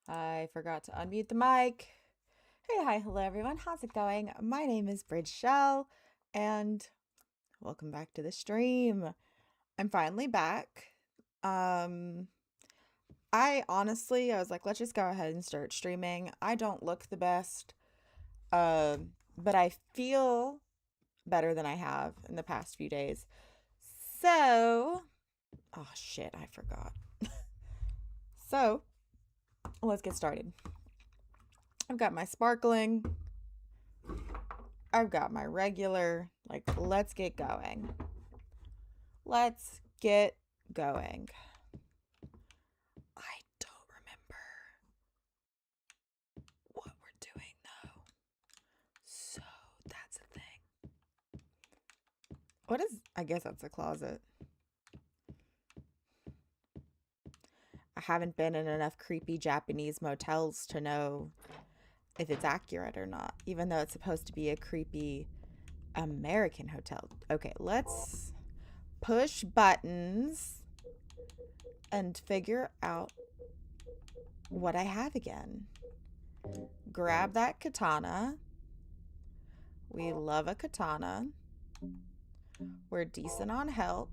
I forgot to unmute the mic. Hey, hi, hello everyone. How's it going? My name is BridgeChele, and welcome back to the stream. I'm finally back. Um, I was like, let's just go ahead and start streaming. I don't look the best, but I feel better than I have in the past few days. So, oh shit, I forgot. So, let's get started. I've got my sparkling. I've got my regular. Like, let's get going. Let's get going. I don't remember what we're doing though. So that's a thing. What is, I guess that's a closet. I haven't been in enough creepy Japanese motels to know if it's accurate or not, even though it's supposed to be a creepy American hotel. Okay, let's push buttons and figure out what I have again. Grab that katana. We love a katana. We're decent on health.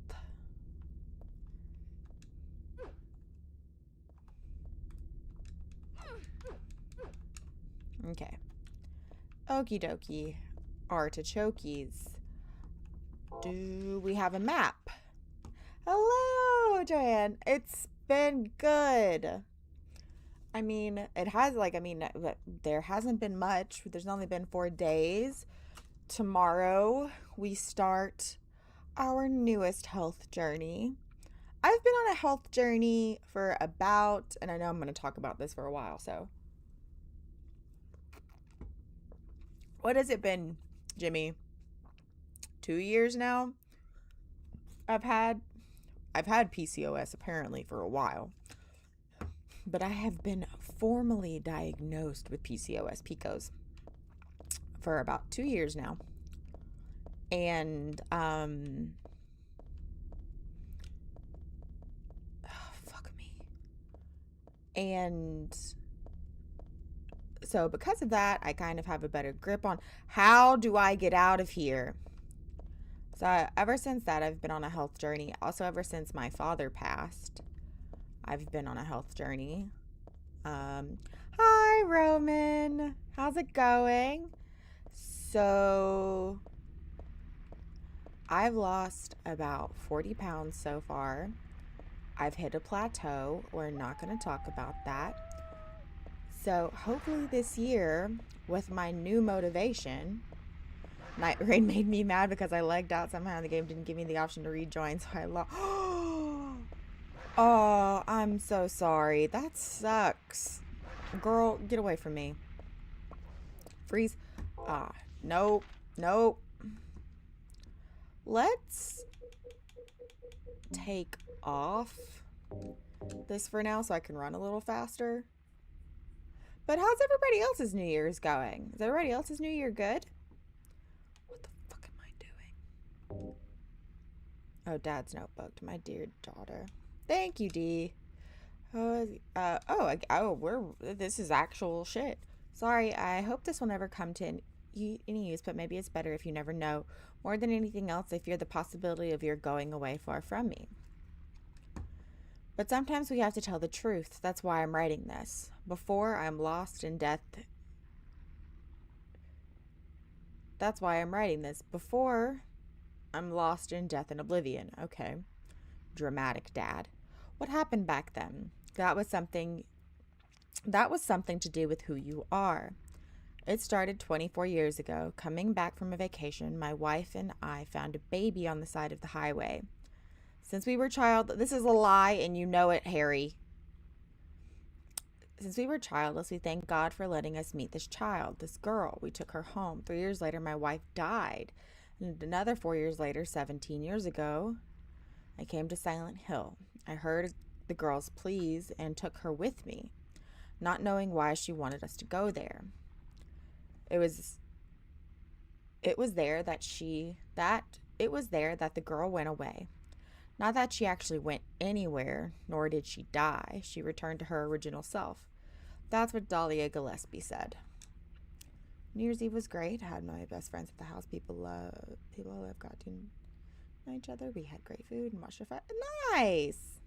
Okay. Okie dokie. Artichokes. Do we have a map? Hello, Joanne. It's been good. I mean, it has, there hasn't been much. There's only been 4 days. Tomorrow, we start our newest health journey. I've been on a health journey for about, and I know I'm going to talk about this for a while, so. What has it been, Jimmy? 2 years now? I've had PCOS apparently for a while. But I have been formally diagnosed with PCOS for about 2 years now. And fuck me. And so because of that, I kind of have a better grip on how do I get out of here. So ever since that, I've been on a health journey. Also, ever since my father passed, I've been on a health journey. Hi, Roman. How's it going? So I've lost about 40 pounds so far. I've hit a plateau. We're not going to talk about that. So hopefully this year, with my new motivation, Night Rain made me mad because I legged out somehow and the game didn't give me the option to rejoin, so I lost. Oh, I'm so sorry. That sucks. Girl, get away from me. Freeze. Nope. Nope. Let's take off this for now so I can run a little faster. But how's everybody else's New Year's going? Is everybody else's New Year good? What the fuck am I doing? Oh, Dad's notebook. My dear daughter. Thank you, Dee. This is actual shit. Sorry, I hope this will never come to any use, but maybe it's better if you never know. More than anything else, I fear the possibility of your going away far from me. But sometimes we have to tell the truth. That's why I'm writing this. Before I'm lost in death. That's why I'm writing this. Before I'm lost in death and oblivion. Okay. Dramatic, Dad. What happened back then? That was something to do with who you are. It started 24 years ago. Coming back from a vacation, my wife and I found a baby on the side of the highway. Since we were this is a lie and you know it, Harry. Since we were childless, we thank God for letting us meet this child, this girl. We took her home. 3 years later, my wife died. And another 4 years later, 17 years ago, I came to Silent Hill. I heard the girl's pleas and took her with me, not knowing why she wanted us to go there. It was there that the girl went away. Not that she actually went anywhere, nor did she die. She returned to her original self. That's what Dahlia Gillespie said. New Year's Eve was great. I had my best friends at the house. People who have got to know each other. We had great food and watched a fight. Nice.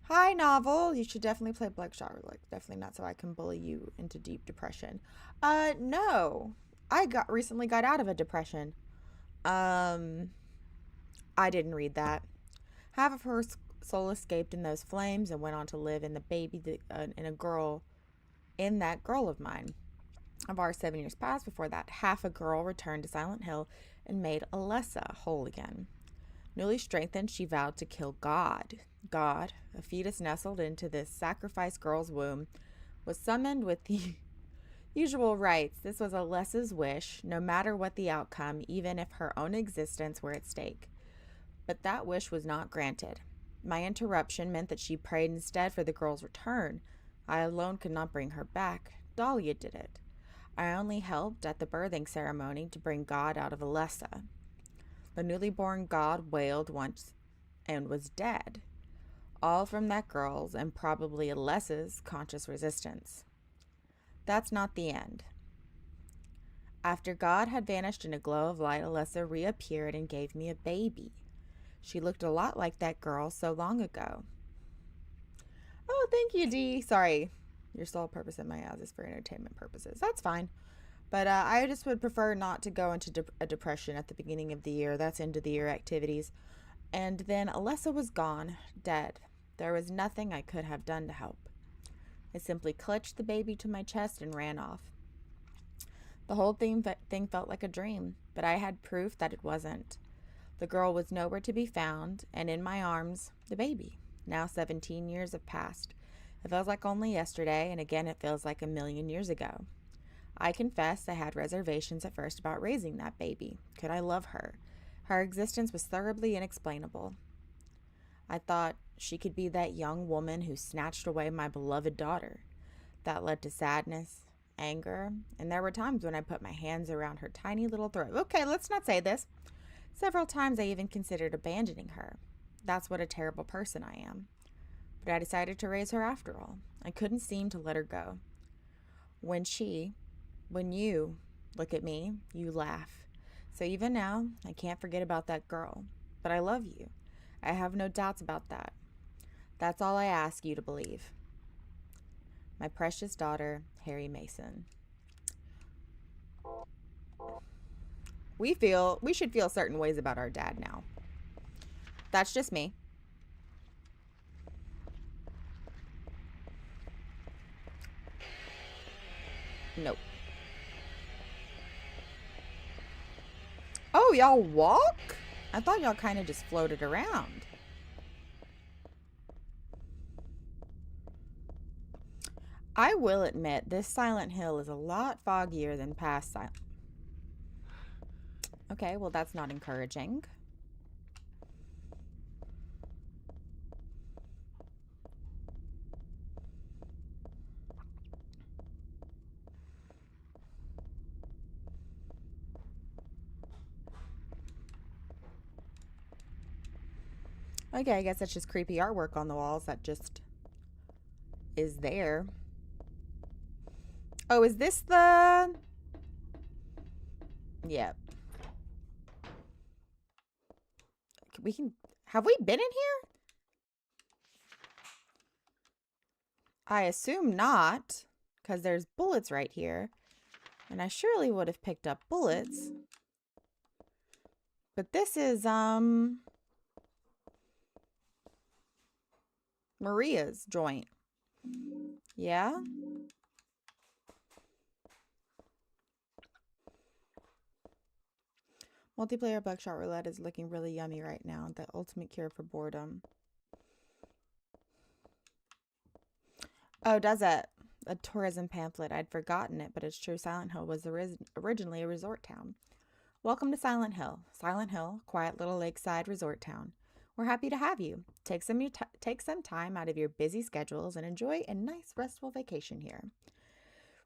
Hi, novel. You should definitely play Bloodshot Roulette. Definitely not so I can bully you into deep depression. No. I recently got out of a depression. I didn't read that. Half of her soul escaped in those flames and went on to live in the baby in a girl, in that girl of mine. Of our 7 years passed before that, half a girl returned to Silent Hill and made Alessa whole again. Newly strengthened, she vowed to kill God. God, a fetus nestled into this sacrificed girl's womb, was summoned with the usual rites. This was Alessa's wish, no matter what the outcome, even if her own existence were at stake. But that wish was not granted. My interruption meant that she prayed instead for the girl's return. I alone could not bring her back. Dahlia did it. I only helped at the birthing ceremony to bring God out of Alessa. The newly born God wailed once and was dead. All from that girl's and probably Alessa's conscious resistance. That's not the end. After God had vanished in a glow of light, Alessa reappeared and gave me a baby. She looked a lot like that girl so long ago. Oh, thank you, Dee. Sorry. Your sole purpose in my eyes is for entertainment purposes. That's fine. But I just would prefer not to go into a depression at the beginning of the year. That's end of the year activities. And then Alessa was gone, dead. There was nothing I could have done to help. I simply clutched the baby to my chest and ran off. The whole thing felt like a dream, but I had proof that it wasn't. The girl was nowhere to be found, and in my arms, the baby. Now 17 years have passed. It feels like only yesterday, and again it feels like a million years ago. I confess I had reservations at first about raising that baby. Could I love her? Her existence was thoroughly inexplainable. I thought she could be that young woman who snatched away my beloved daughter. That led to sadness, anger, and there were times when I put my hands around her tiny little throat. Okay, let's not say this. Several times I even considered abandoning her. That's what a terrible person I am. But I decided to raise her after all. I couldn't seem to let her go. When you look at me, you laugh. So even now, I can't forget about that girl. But I love you. I have no doubts about that. That's all I ask you to believe. My precious daughter, Harry Mason. We should feel certain ways about our dad now. That's just me. Nope. Oh, y'all walk? I thought y'all kind of just floated around. I will admit, this Silent Hill is a lot foggier than past Silent. Okay, well, that's not encouraging. Okay, I guess that's just creepy artwork on the walls that just is there. Oh, is this the... Yep. Have we been in here? I assume not, because there's bullets right here. And I surely would have picked up bullets. But this is, Maria's joint. Yeah? Multiplayer Buckshot Roulette is looking really yummy right now. The ultimate cure for boredom. Oh, does it? A tourism pamphlet. I'd forgotten it, but it's true. Silent Hill was originally a resort town. Welcome to Silent Hill. Silent Hill, quiet little lakeside resort town. We're happy to have you. Take some time out of your busy schedules and enjoy a nice restful vacation here.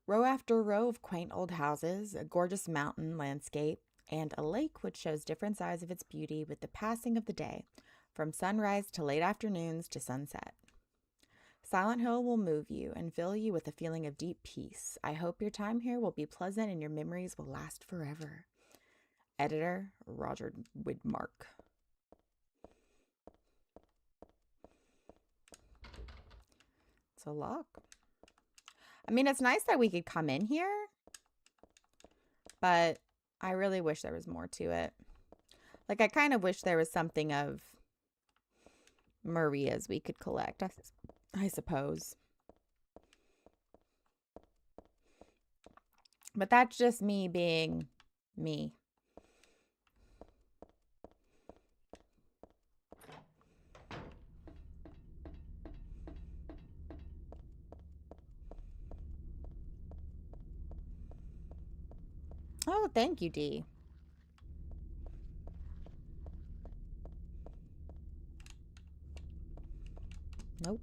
Row after row of quaint old houses, a gorgeous mountain landscape, and a lake which shows different sides of its beauty with the passing of the day, from sunrise to late afternoons to sunset. Silent Hill will move you and fill you with a feeling of deep peace. I hope your time here will be pleasant and your memories will last forever. Editor, Roger Widmark. It's a lock. I mean, it's nice that we could come in here, but I really wish there was more to it. Like, I kind of wish there was something of Maria's we could collect, I suppose. But that's just me being me. Oh, thank you, Dee. Nope.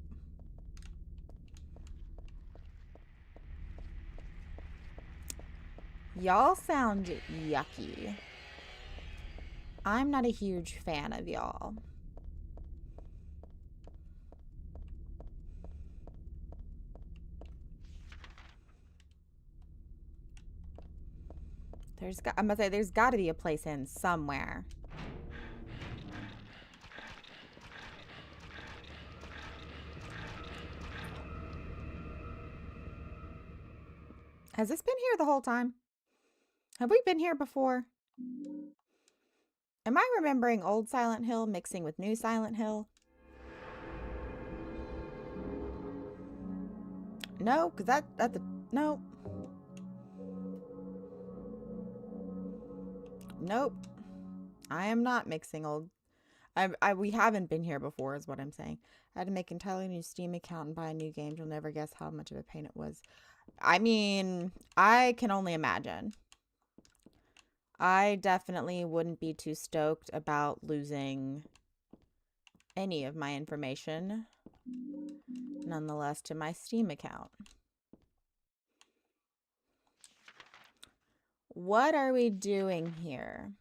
Y'all sound yucky. I'm not a huge fan of y'all. I'm gonna say there's got to be a place in somewhere. Has this been here the whole time? Have we been here before? Am I remembering old Silent Hill mixing with new Silent Hill? No, because that's a no. Nope. I am not mixing old. We haven't been here before, is what I'm saying. I had to make an entirely new Steam account and buy a new game. You'll never guess how much of a pain it was. I mean, I can only imagine. I definitely wouldn't be too stoked about losing any of my information, nonetheless, to my Steam account. What are we doing here?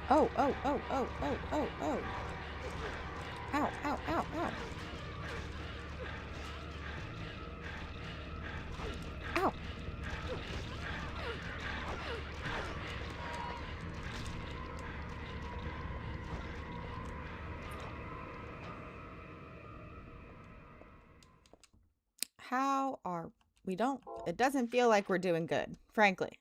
Oh, oh, oh, oh, oh, oh, oh. Ow, ow, ow, ow. Ow. How are we it doesn't feel like we're doing good, frankly.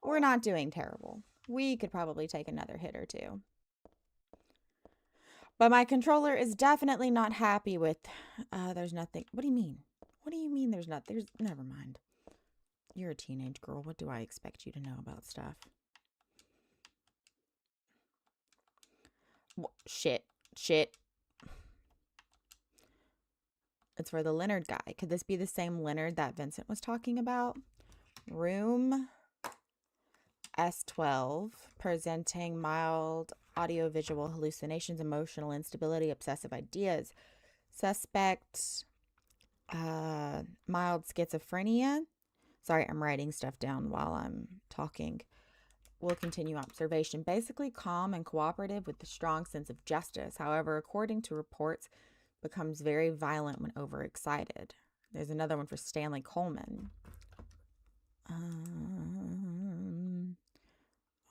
We're not doing terrible. We could probably take another hit or two. But my controller is definitely not happy with, there's nothing. What do you mean? What do you mean there's not? Never mind. You're a teenage girl. What do I expect you to know about stuff? Shit. It's for the Leonard guy. Could this be the same Leonard that Vincent was talking about? Room S12, presenting mild audiovisual hallucinations, emotional instability, obsessive ideas. Suspect, mild schizophrenia. Sorry, I'm writing stuff down while I'm talking. Will continue observation. Basically calm and cooperative with a strong sense of justice. However, according to reports, becomes very violent when overexcited. There's another one for Stanley Coleman.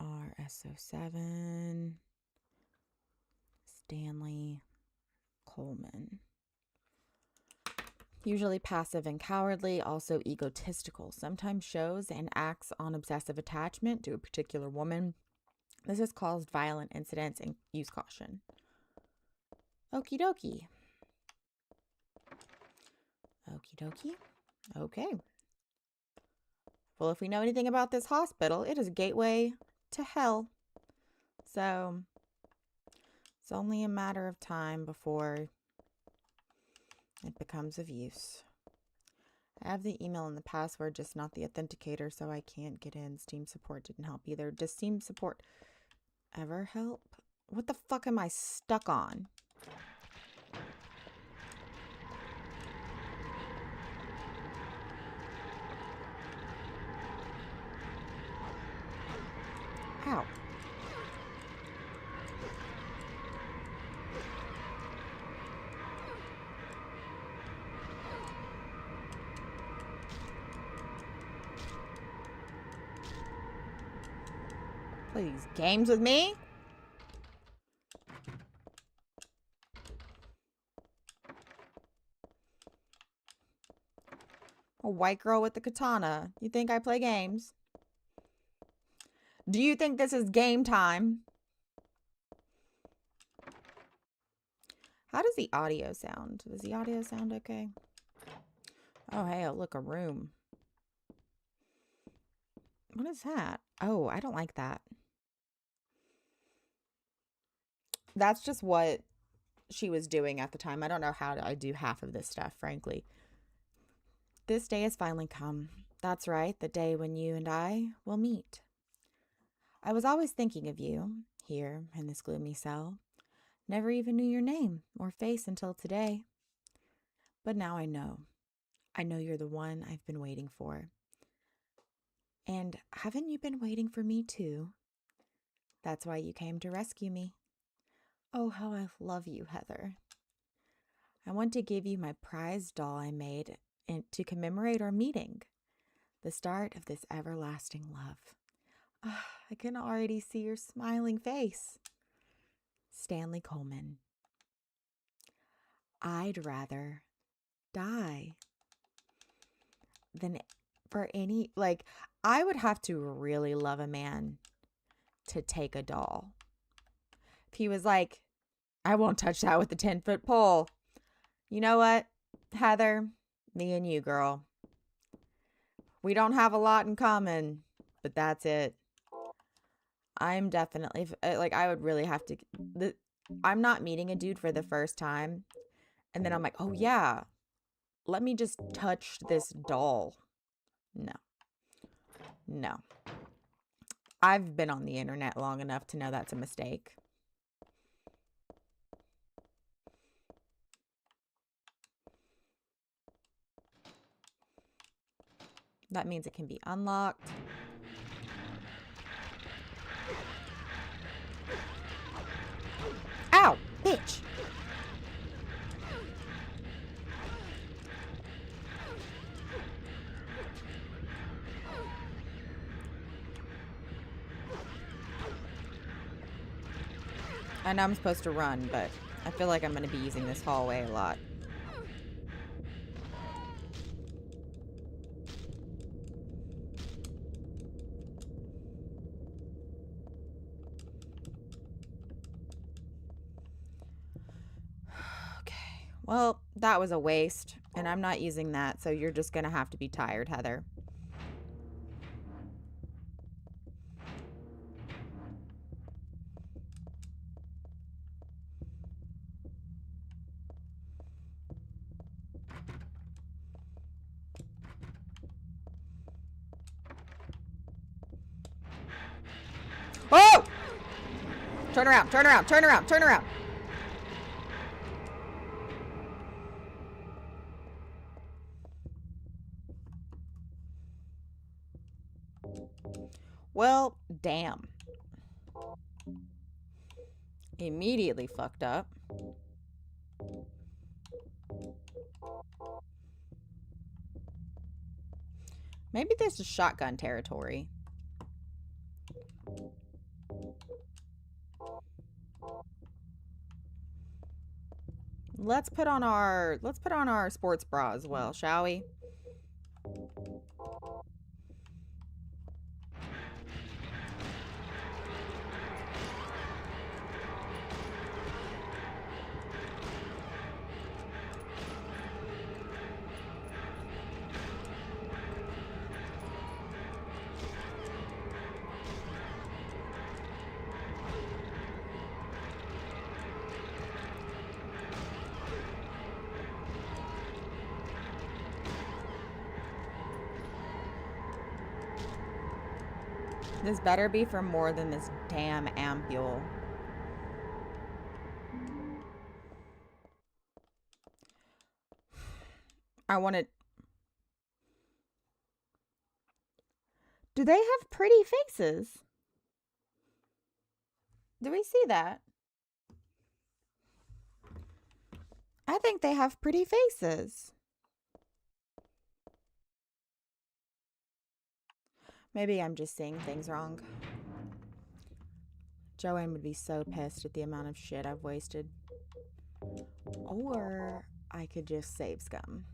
RSO7. Stanley Coleman. Usually passive and cowardly, also egotistical. Sometimes shows and acts on obsessive attachment to a particular woman. This has caused violent incidents and use caution. Okie dokie. Okie dokie. Okay. Well, if we know anything about this hospital, it is a gateway to hell. So it's only a matter of time before it becomes of use. I have the email and the password, just not the authenticator, so I can't get in. Steam support didn't help either. Does Steam support ever help? What the fuck am I stuck on? Ow. Play these games with me? A white girl with the katana. You think I play games? Do you think this is game time? How does the audio sound? Does the audio sound okay? Oh, hey, oh, look, a room. What is that? Oh, I don't like that. That's just what she was doing at the time. I don't know how I do half of this stuff, frankly. This day has finally come. That's right, the day when you and I will meet. I was always thinking of you, here in this gloomy cell. Never even knew your name or face until today. But now I know. I know you're the one I've been waiting for. And haven't you been waiting for me too? That's why you came to rescue me. Oh, how I love you, Heather. I want to give you my prized doll I made to commemorate our meeting, the start of this everlasting love. I can already see your smiling face. Stanley Coleman. I'd rather die than for any, like, I would have to really love a man to take a doll. If he was like, I won't touch that with a 10-foot pole. You know what, Heather? Me and you, girl. We don't have a lot in common, but that's it. I'm definitely, like, I would really have to, I'm not meeting a dude for the first time. And then I'm like, oh yeah, let me just touch this doll. No. No. I've been on the internet long enough to know that's a mistake. That means it can be unlocked. Ow, bitch. I know I'm supposed to run, but I feel like I'm going to be using this hallway a lot. Okay, well, that was a waste, and I'm not using that, so you're just going to have to be tired, Heather. Oh! Turn around, turn around, turn around, turn around. Well, damn. Immediately fucked up. Maybe this is shotgun territory. Let's put on our sports bra as well, shall we? This better be for more than this damn ampule. I want to... Do they have pretty faces? Do we see that? I think they have pretty faces. Maybe I'm just seeing things wrong. Joanne would be so pissed at the amount of shit I've wasted. Or I could just save scum.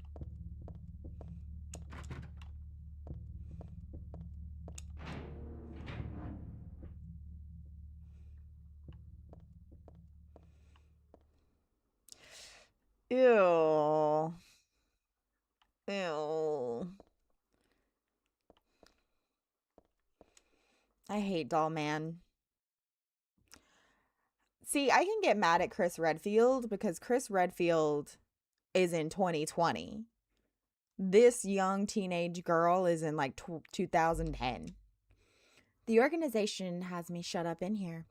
Ew. Ew. I hate Doll Man. See, I can get mad at Chris Redfield because Chris Redfield is in 2020. This young teenage girl is in like 2010. The organization has me shut up in here.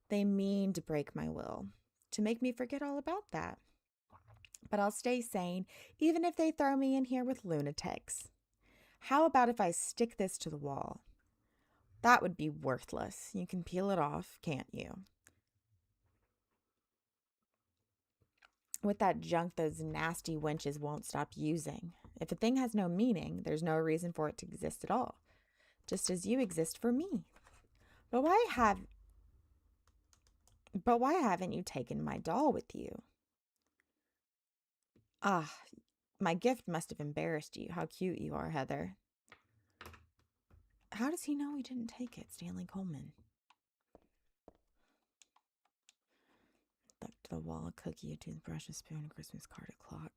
They mean to break my will, to make me forget all about that. But I'll stay sane even if they throw me in here with lunatics. How about if I stick this to the wall? That would be worthless. You can peel it off, can't you? With that junk those nasty wenches won't stop using. If a thing has no meaning, there's no reason for it to exist at all. Just as you exist for me. But why haven't you taken my doll with you? Ah, my gift must have embarrassed you. How cute you are, Heather. How does he know we didn't take it, Stanley Coleman? Stuck to the wall, a cookie, a toothbrush, a spoon, a Christmas card, a clock.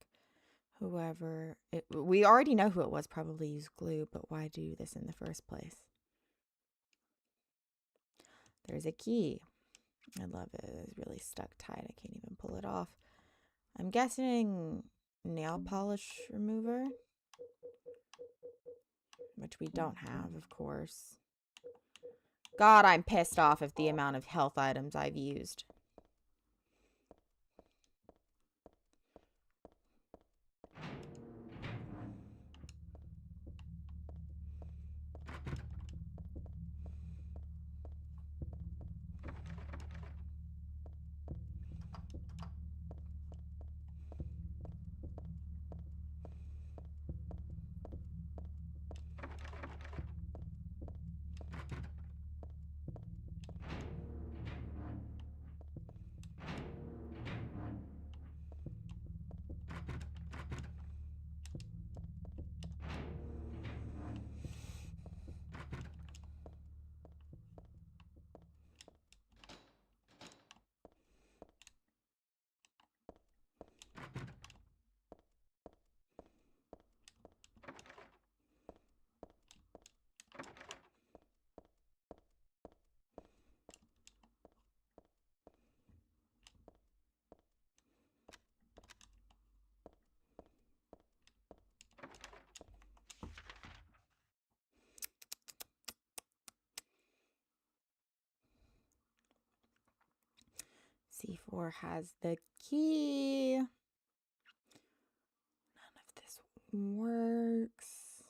Whoever it, we already know who it was, probably used glue, but why do this in the first place? There's a key. I love it. It's really stuck tight. I can't even pull it off. I'm guessing nail polish remover, which we don't have, of course. God, I'm pissed off at the amount of health items I've used. C4 has the key. None of this works.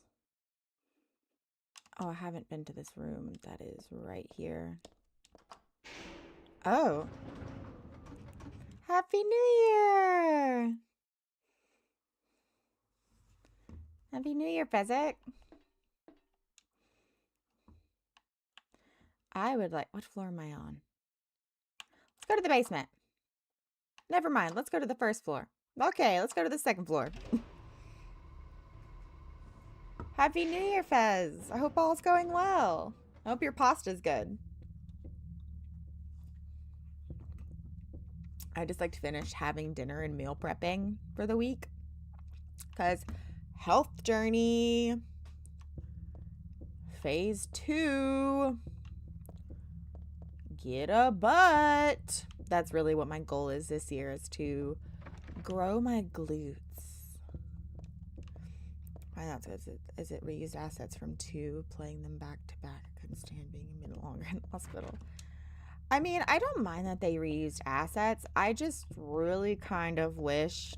Oh, I haven't been to this room. That is right here. Oh. Happy New Year! Happy New Year, Fezzik. I would like... What floor am I on? Let's go to the basement. Never mind. Let's go to the first floor. Okay, let's go to the second floor. Happy New Year, Fez. I hope all's going well. I hope your pasta's good. I just like to finish having dinner and meal prepping for the week. Because health journey. Phase 2. Get a butt. That's really what my goal is this year, is to grow my glutes. Why not? Is it reused assets from 2, playing them back to back? I couldn't stand being a minute longer in the hospital. I mean, I don't mind that they reused assets. I just really kind of wish,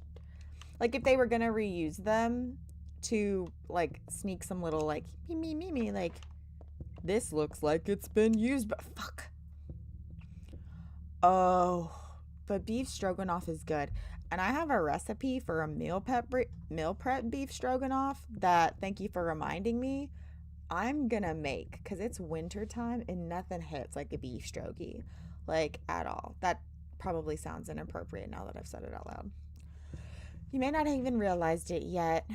like, if they were gonna reuse them to, like, sneak some little, like, me, like, this looks like it's been used, but fuck. Oh, but beef stroganoff is good. And I have a recipe for a meal prep beef stroganoff that, thank you for reminding me, I'm gonna make, because it's winter time and nothing hits like a beef strogie, like, at all. That probably sounds inappropriate now that I've said it out loud. You may not have even realized it yet.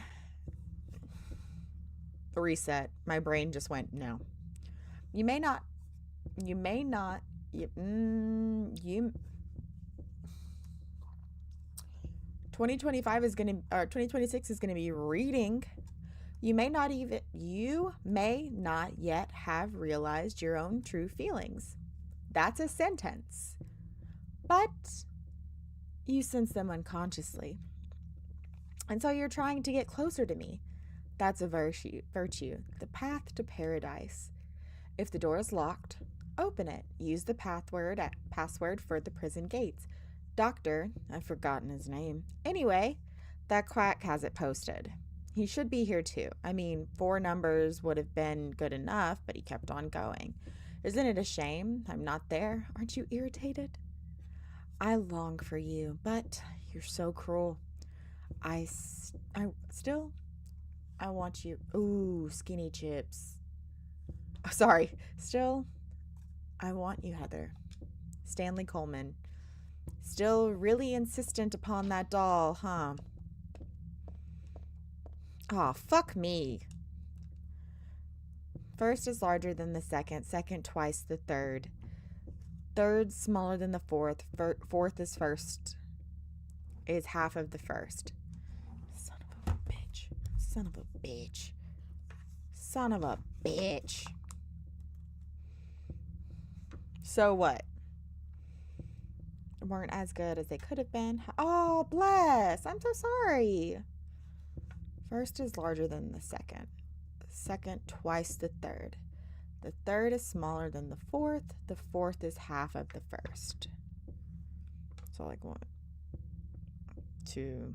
Reset. My brain just went, no. You may not 2025 is gonna, or 2026 is gonna be reading. You may not yet have realized your own true feelings. That's a sentence. But you sense them unconsciously. And so you're trying to get closer to me. That's a virtue. The path to paradise. If the door is locked, open it. Use the password for the prison gates. Doctor, I've forgotten his name. Anyway, that quack has it posted. He should be here too. I mean, 4 numbers would have been good enough, but he kept on going. Isn't it a shame I'm not there? Aren't you irritated? I long for you, but you're so cruel. I want you. Ooh, skinny chips. Oh, sorry. Still, I want you, Heather. Stanley Coleman. Still really insistent upon that doll, huh? Oh, fuck me. First is larger than the second. Second twice the third. Third smaller than the fourth. Fourth is first. Is half of the first. Son of a bitch. Son of a bitch. Son of a bitch. So what? Weren't as good as they could have been. Oh, bless. I'm so sorry. First is larger than the second. Second twice the third. The third is smaller than the fourth. The fourth is half of the first. So like 1, 2,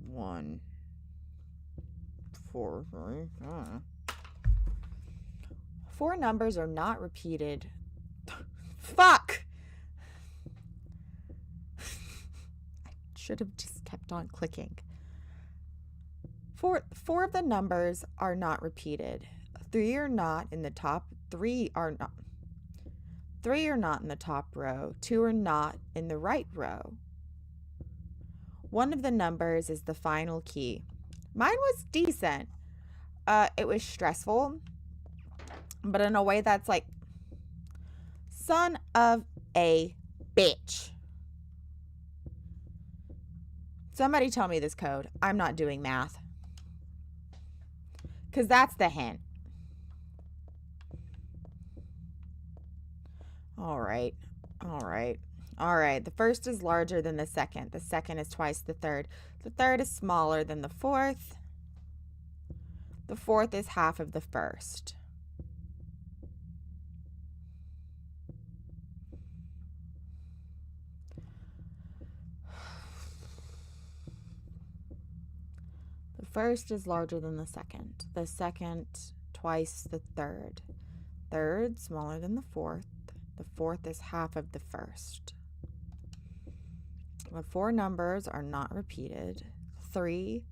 1, 4, 3. 4 numbers are not repeated. Fuck! I should have just kept on clicking. 4 of the numbers are not repeated. 3 are not in the top. 3 are not in the top row. 2 are not in the right row. 1 of the numbers is the final key. Mine was decent. It was stressful, but in a way that's like, son of a bitch. Somebody tell me this code. I'm not doing math. Because that's the hint. All right. The first is larger than the second. The second is twice the third. The third is smaller than the fourth. The fourth is half of the first. The first is larger than the second. The second twice the third. Third smaller than the fourth. The fourth is half of the first. The 4 numbers are not repeated. 3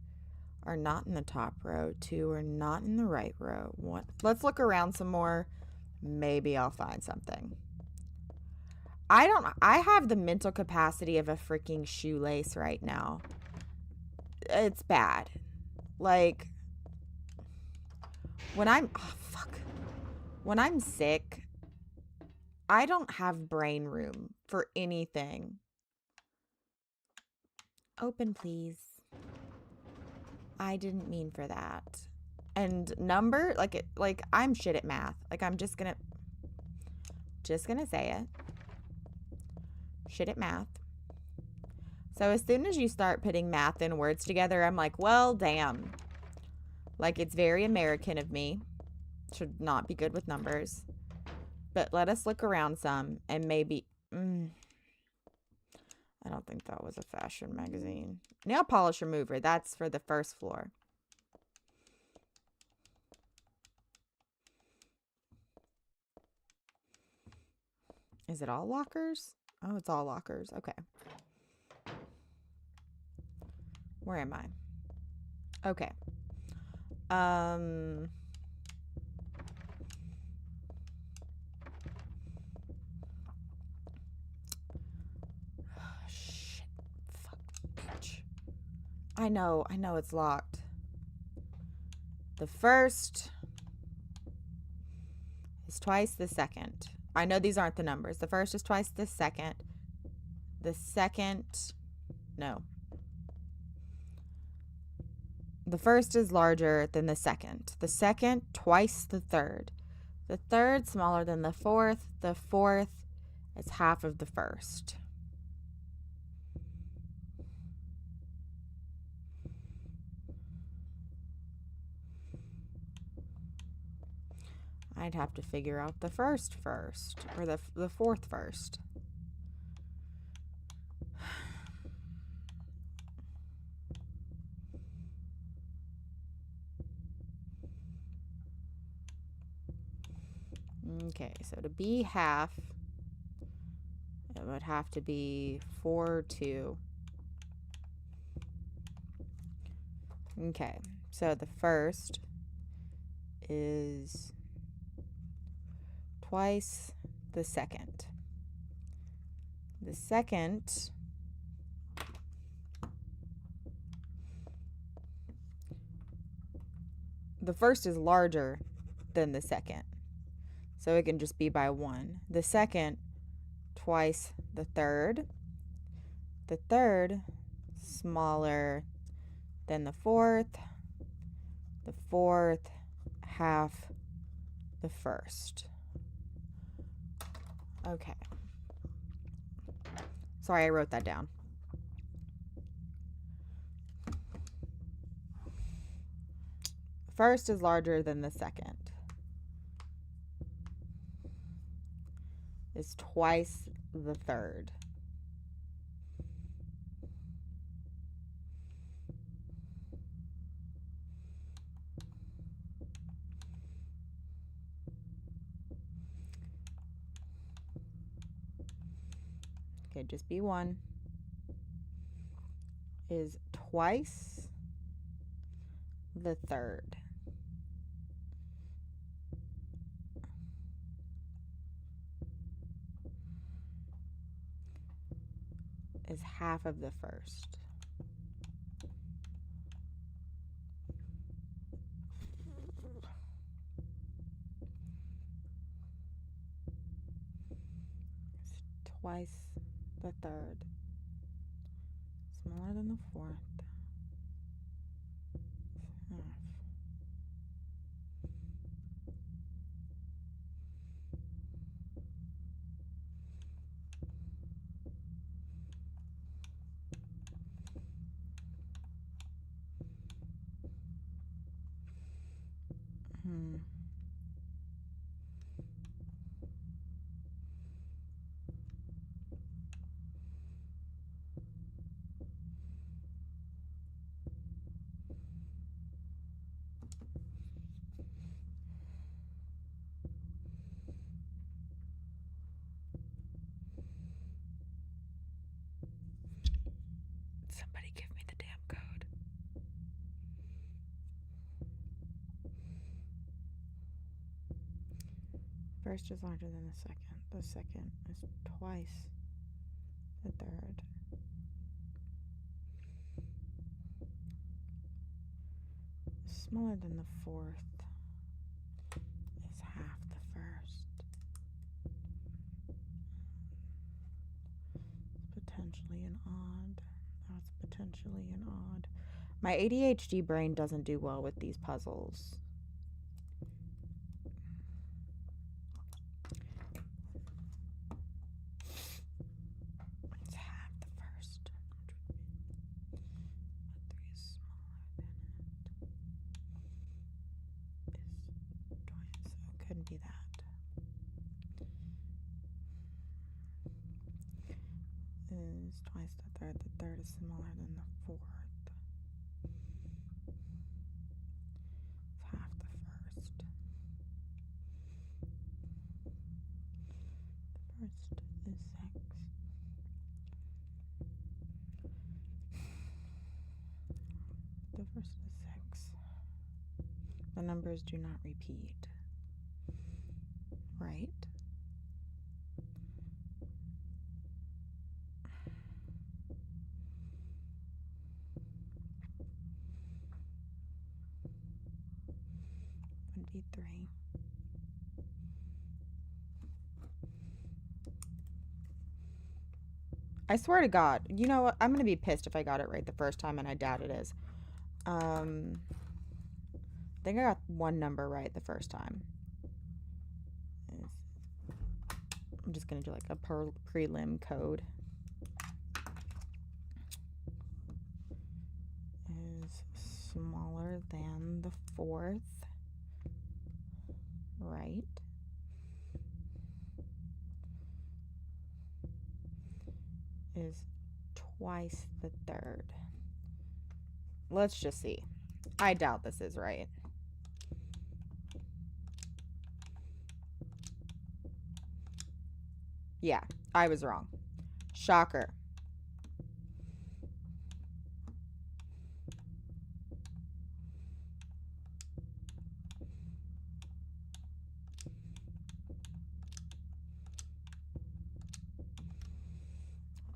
are not in the top row. 2 are not in the right row. Let's look around some more. Maybe I'll find something. I have the mental capacity of a freaking shoelace right now. It's bad. Like, when I'm sick, I don't have brain room for anything. Open, please. I didn't mean for that. And number, like I'm shit at math. Like, I'm just gonna say it. Shit at math. So as soon as you start putting math and words together, I'm like, well, damn. Like, it's very American of me. should not be good with numbers. But let us look around some and maybe... I don't think that was a fashion magazine. Nail polish remover. That's for the first floor. Is it all lockers? Oh, it's all lockers. Okay. Where am I? Okay. Shit. Fuck, bitch. I know it's locked. The first is twice the second. I know these aren't the numbers. The first is twice the second. The second, no. The first is larger than the second. The second, twice the third. The third, smaller than the fourth. The fourth is half of the first. I'd have to figure out the first, or the fourth first. Okay, so to be half, it would have to be 4, 2. Okay, so the first is twice the second. The second the first is larger than the second, so it can just be by 1. The second, twice the third. The third, smaller than the fourth. The fourth, half the first. Okay. Sorry, I wrote that down. First is larger than the second. Is twice the third. Could just be 1. Is twice the third. Is half of the first. Is twice the third. Smaller than the fourth. Half. Somebody give me the damn code. First is larger than the second. The second is twice the third. Smaller than the fourth. Is half the first. Potentially an odd. That's potentially an odd. My ADHD brain doesn't do well with these puzzles. It's half the first. But 3 is smaller than it. Is twice wouldn't be that. Is twice the third. The third is smaller than the fourth. It's half the first. The first is 6. The first is 6. The numbers do not repeat. Right? Would be 3. I swear to God, you know what? I'm going to be pissed if I got it right the first time, and I doubt it is. I think I got one number right the first time. I'm just going to do like a prelim code. Is smaller than the fourth. Right. Is twice the third. Let's just see. I doubt this is right. Yeah, I was wrong. Shocker.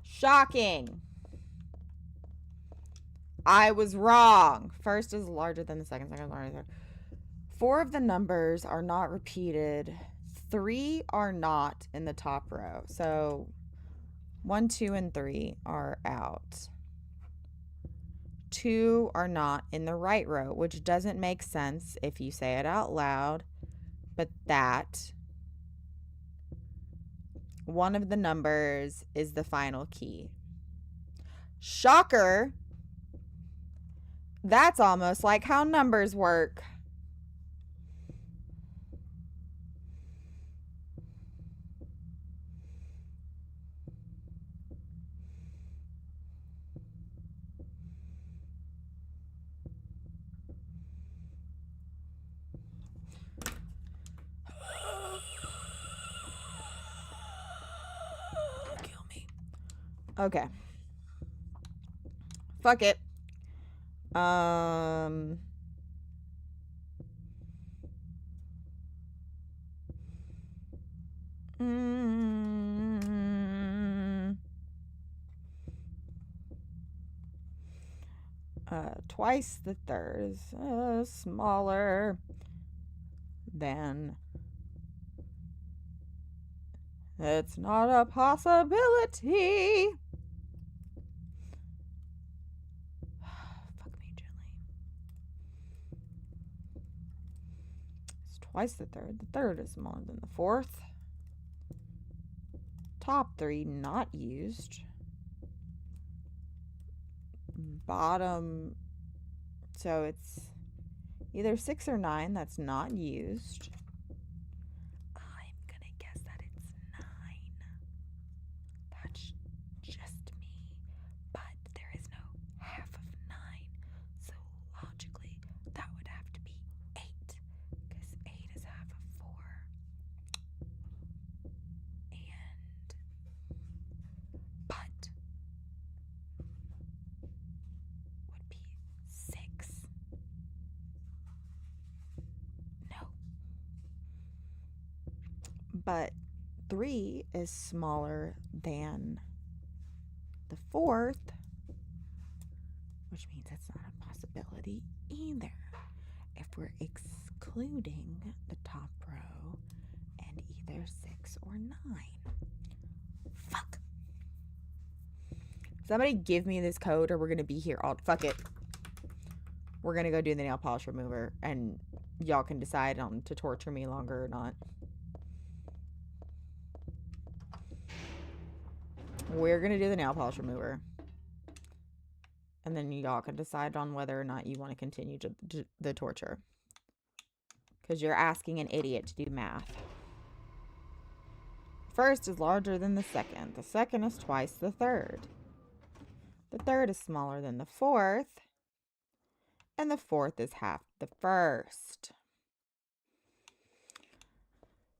Shocking. I was wrong. First is larger than the second. Second is larger than the third. 4 of the numbers are not repeated. 3 are not in the top row. So 1, 2, and 3 are out. 2 are not in the right row, which doesn't make sense if you say it out loud. But that one of the numbers is the final key. Shocker. That's almost like how numbers work. Kill me. Okay. Fuck it. Twice the third is smaller than. It's not a possibility. Fuck me gently. It's twice the third. The third is smaller than the fourth. Top 3 not used. Bottom, so it's either 6 or 9 that's not used. I'm gonna guess that it's 9. That's just me, but there is no half of 9, so logically that would have to be 8, because 8 is half of 4. But would be 6. No. But 3 is smaller than the fourth, which means it's not a possibility either. If we're excluding the top row and either 6 or 9. Fuck. Somebody give me this code or we're going to be here all... Fuck it. We're going to go do the nail polish remover and y'all can decide on to torture me longer or not. We're going to do the nail polish remover. And then y'all can decide on whether or not you want to continue the torture. because you're asking an idiot to do math. First is larger than the second. The second is twice the third. The third is smaller than the fourth. And the fourth is half the first.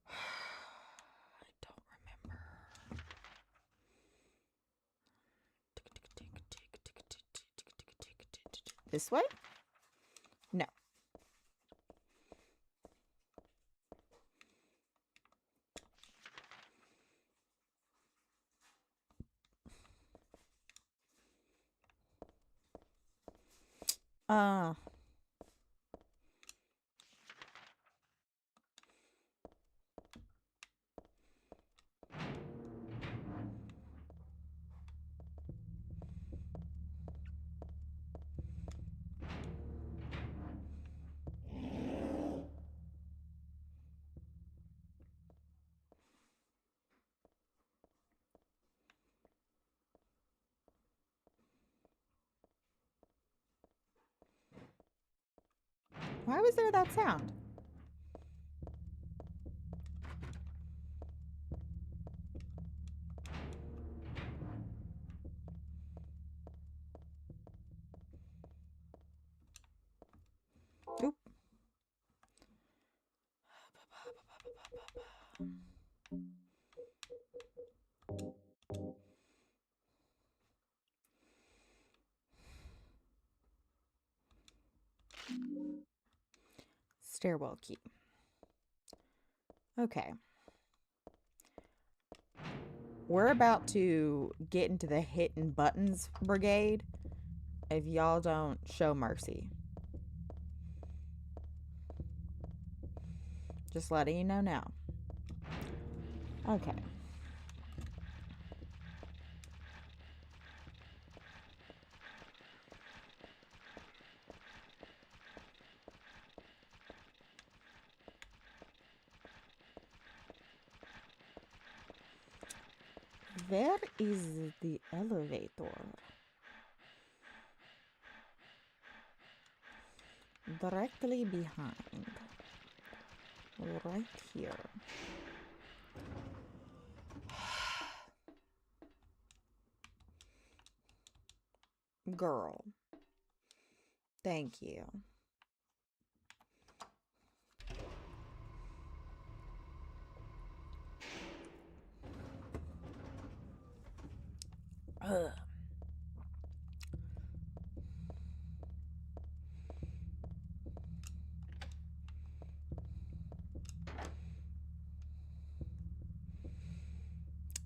I don't remember. This way? No. Why was there that sound? Oop. Stairwell key. Okay. We're about to get into the hitting buttons brigade if y'all don't show mercy. Just letting you know now. Okay. Where is the elevator? Directly behind. Right here. Girl. Thank you. Ugh.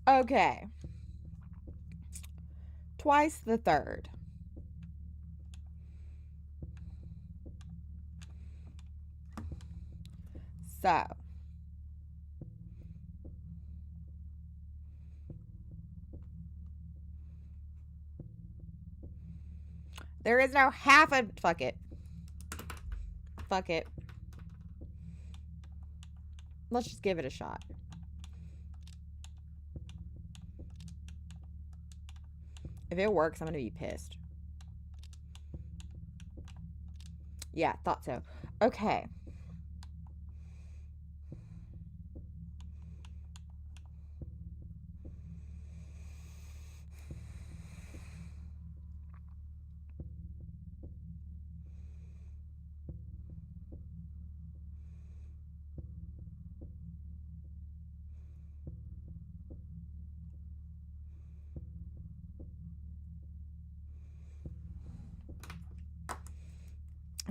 Okay. Twice the third. So. There is no half a... Fuck it. Fuck it. Let's just give it a shot. If it works, I'm going to be pissed. Yeah, thought so. Okay.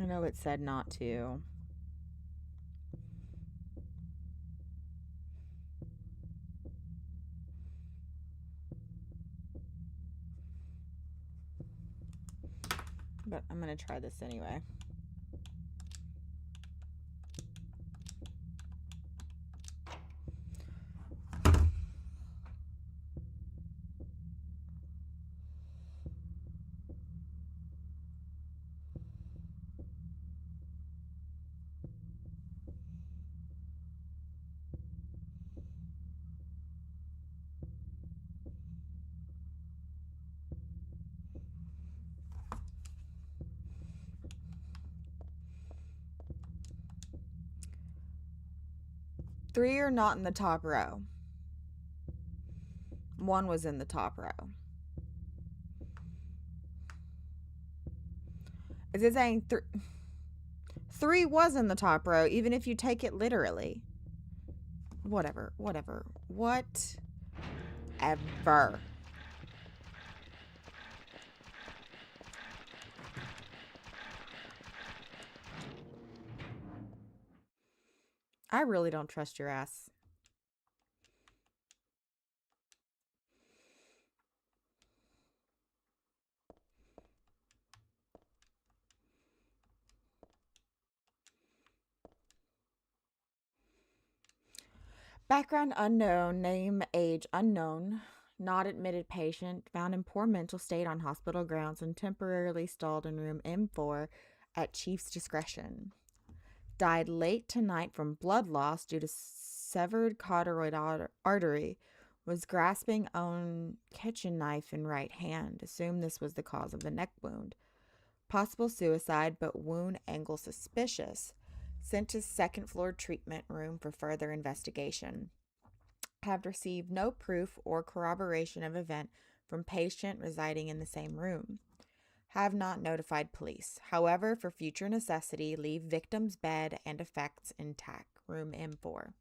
I know it said not to. But I'm going to try this anyway. 3 are not in the top row. 1 was in the top row. Is it saying 3 was in the top row, even if you take it literally? Whatever. Whatever. I really don't trust your ass. Background unknown, name, age unknown, not admitted patient, found in poor mental state on hospital grounds and temporarily stalled in room M4 at chief's discretion. Died late tonight from blood loss due to severed carotid artery. Was grasping on kitchen knife in right hand. Assumed this was the cause of the neck wound. Possible suicide, but wound angle suspicious. Sent to second floor treatment room for further investigation. Have received no proof or corroboration of event from patient residing in the same room. Have not notified police. However, for future necessity, leave victim's bed and effects intact. Room M4.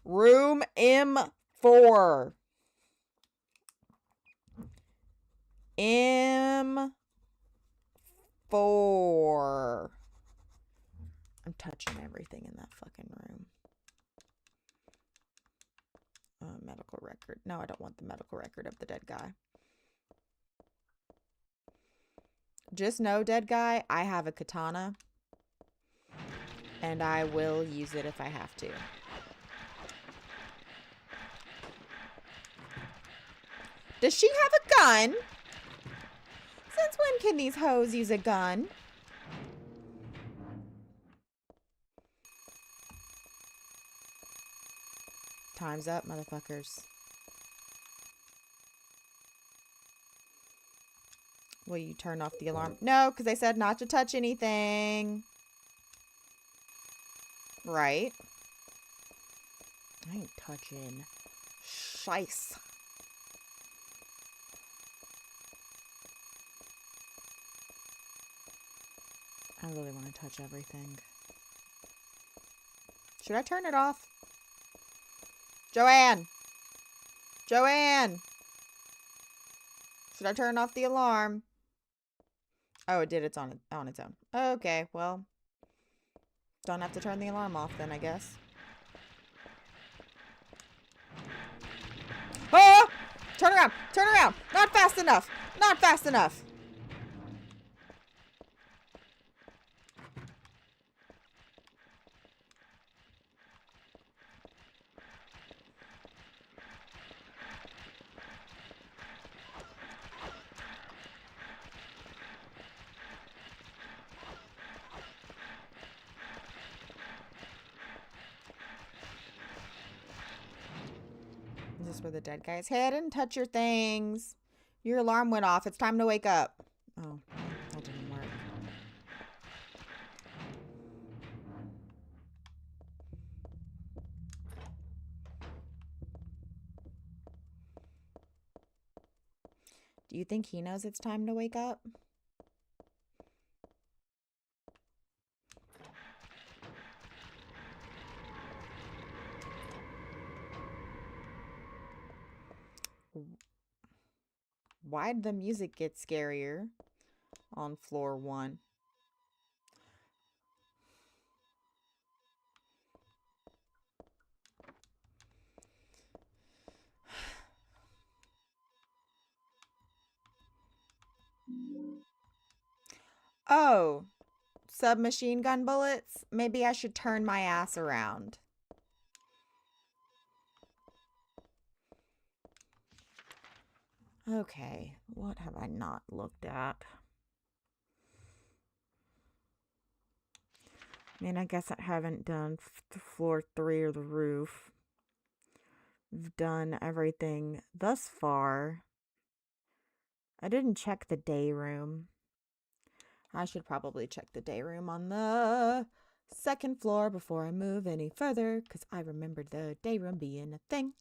Room M4. M4. I'm touching everything in that fucking room. Medical record. No, I don't want the medical record of the dead guy. Just know, dead guy, I have a katana. And I will use it if I have to. Does she have a gun? Since when can these hoes use a gun? Time's up, motherfuckers. Will you turn off the alarm? No, because I said not to touch anything. Right. I ain't touching shice. I really want to touch everything. Should I turn it off? Joanne! Joanne! Should I turn off the alarm? Oh, it did. It's on its own. Okay, well. Don't have to turn the alarm off then, I guess. Oh! Turn around! Turn around! Not fast enough! Not fast enough! Is this where the dead guy's head? And touch your things. Your alarm went off. It's time to wake up. Oh, that didn't work. Do you think he knows it's time to wake up? Why'd the music get scarier on floor 1? Oh, submachine gun bullets? Maybe I should turn my ass around. Okay, what have I not looked at? I mean, I guess I haven't done floor 3 or the roof. I've done everything thus far. I didn't check the day room. I should probably check the day room on the Second floor before I move any further, because I remembered the day room being a thing.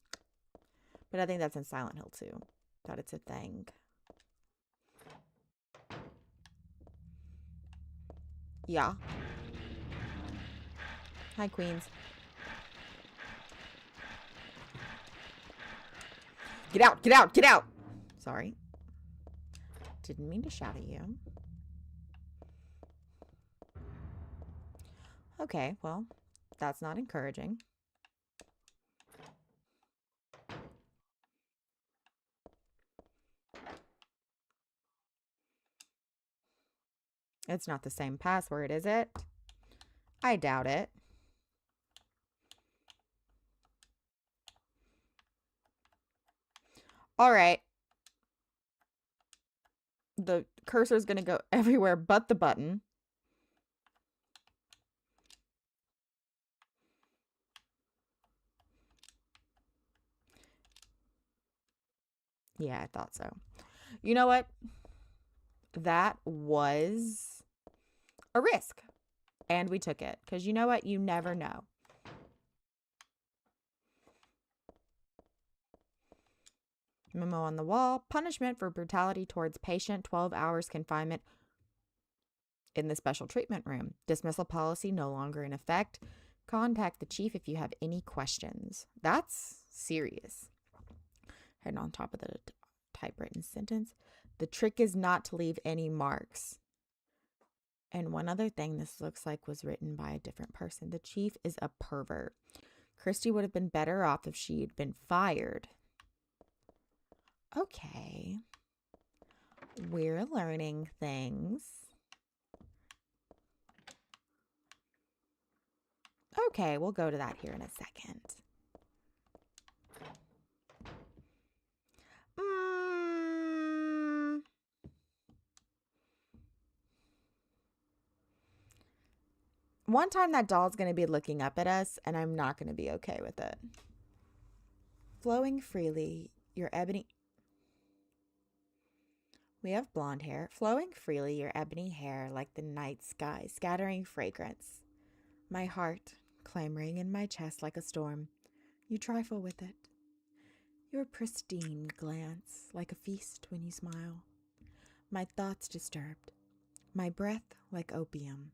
But I think that's in Silent Hill too, that it's a thing. Yeah. Hi, Queens. Get out, get out, get out! Sorry. Didn't mean to shout at you. Okay, well, that's not encouraging. It's not the same password, is it? I doubt it. All right. The cursor is going to go everywhere but the button. Yeah, I thought so. You know what? That was a risk. And we took it. Because you know what? You never know. Memo on the wall. Punishment for brutality towards patient. 12 hours confinement in the special treatment room. Dismissal policy no longer in effect. Contact the chief if you have any questions. That's serious. And on top of the typewritten sentence. The trick is not to leave any marks. And one other thing this looks like was written by a different person. The chief is a pervert. Christy would have been better off if she had been fired. Okay. We're learning things. Okay, we'll go to that here in a second. One time that doll's going to be looking up at us, and I'm not going to be okay with it. Flowing freely, your ebony... We have blonde hair. Flowing freely, your ebony hair like the night sky, scattering fragrance. My heart, clamoring in my chest like a storm. You trifle with it. Your pristine glance, like a feast when you smile. My thoughts disturbed. My breath like opium.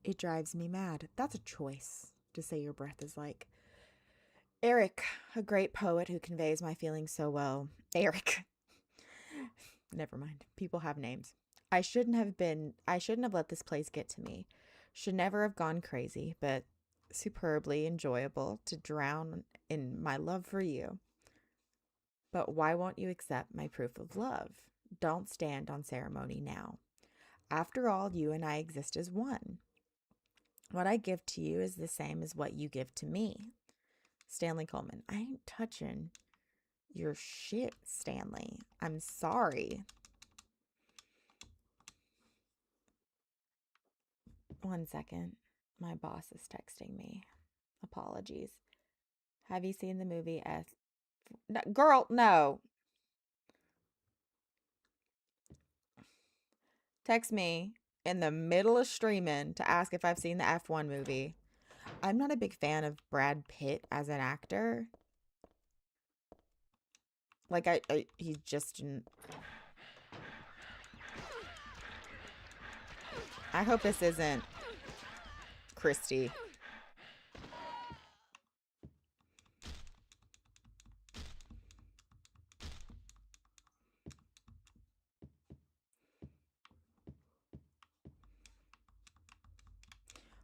It drives me mad. That's a choice to say your breath is like. Eric, a great poet who conveys my feelings so well. Eric. Never mind. People have names. I shouldn't have let this place get to me. Should never have gone crazy, but superbly enjoyable to drown in my love for you. But why won't you accept my proof of love? Don't stand on ceremony now. After all, you and I exist as one. What I give to you is the same as what you give to me. Stanley Coleman. I ain't touching your shit, Stanley. I'm sorry. One second. My boss is texting me. Apologies. Have you seen the movie F? No, girl, no. Text me in the middle of streaming to ask if I've seen the F1 movie. I'm not a big fan of Brad Pitt as an actor. Like, he just didn't. I hope this isn't Christy.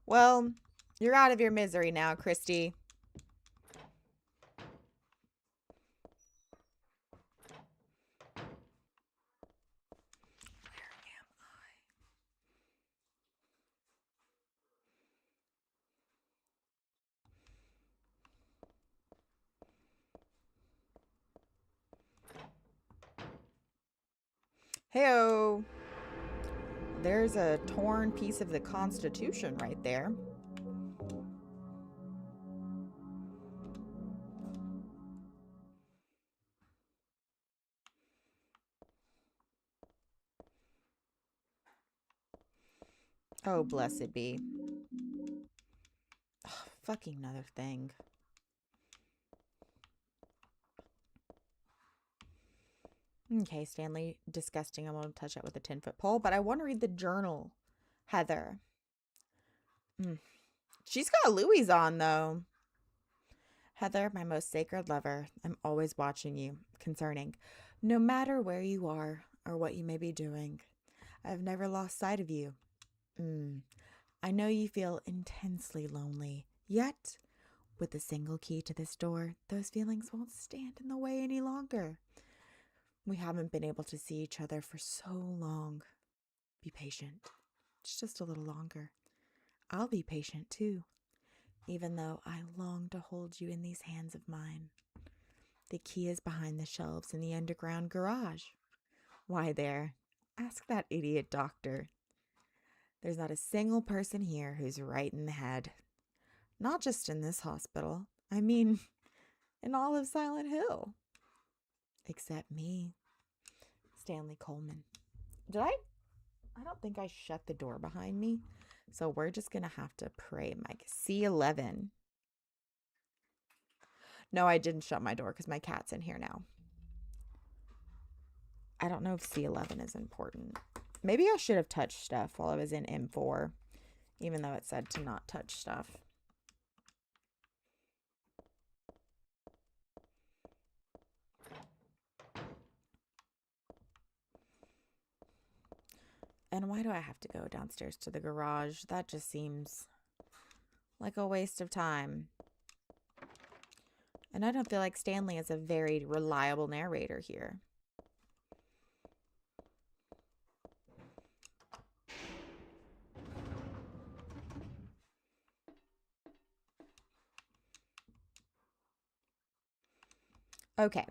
Well, you're out of your misery now, Christy. Heyo. There's a torn piece of the Constitution right there. Oh, blessed be. fucking another thing. Okay, Stanley, disgusting. I won't touch it with a 10-foot pole, but I want to read the journal, Heather. She's got Louis on, though. Heather, my most sacred lover, I'm always watching you, concerning. No matter where you are or what you may be doing, I've never lost sight of you. I know you feel intensely lonely, yet, with the single key to this door, those feelings won't stand in the way any longer. We haven't been able to see each other for so long. Be patient. It's just a little longer. I'll be patient too, even though I long to hold you in these hands of mine. The key is behind the shelves in the underground garage. Why there? Ask that idiot doctor. There's not a single person here who's right in the head. Not just in this hospital. I mean, in all of Silent Hill. Except me. Stanley Coleman. Did I don't think I shut the door behind me. So we're just going to have to pray, Mike. C11. No, I didn't shut my door because my cat's in here now. I don't know if C11 is important. Maybe I should have touched stuff while I was in M4, even though it said to not touch stuff. And why do I have to go downstairs to the garage? That just seems like a waste of time. And I don't feel like Stanley is a very reliable narrator here. Okay,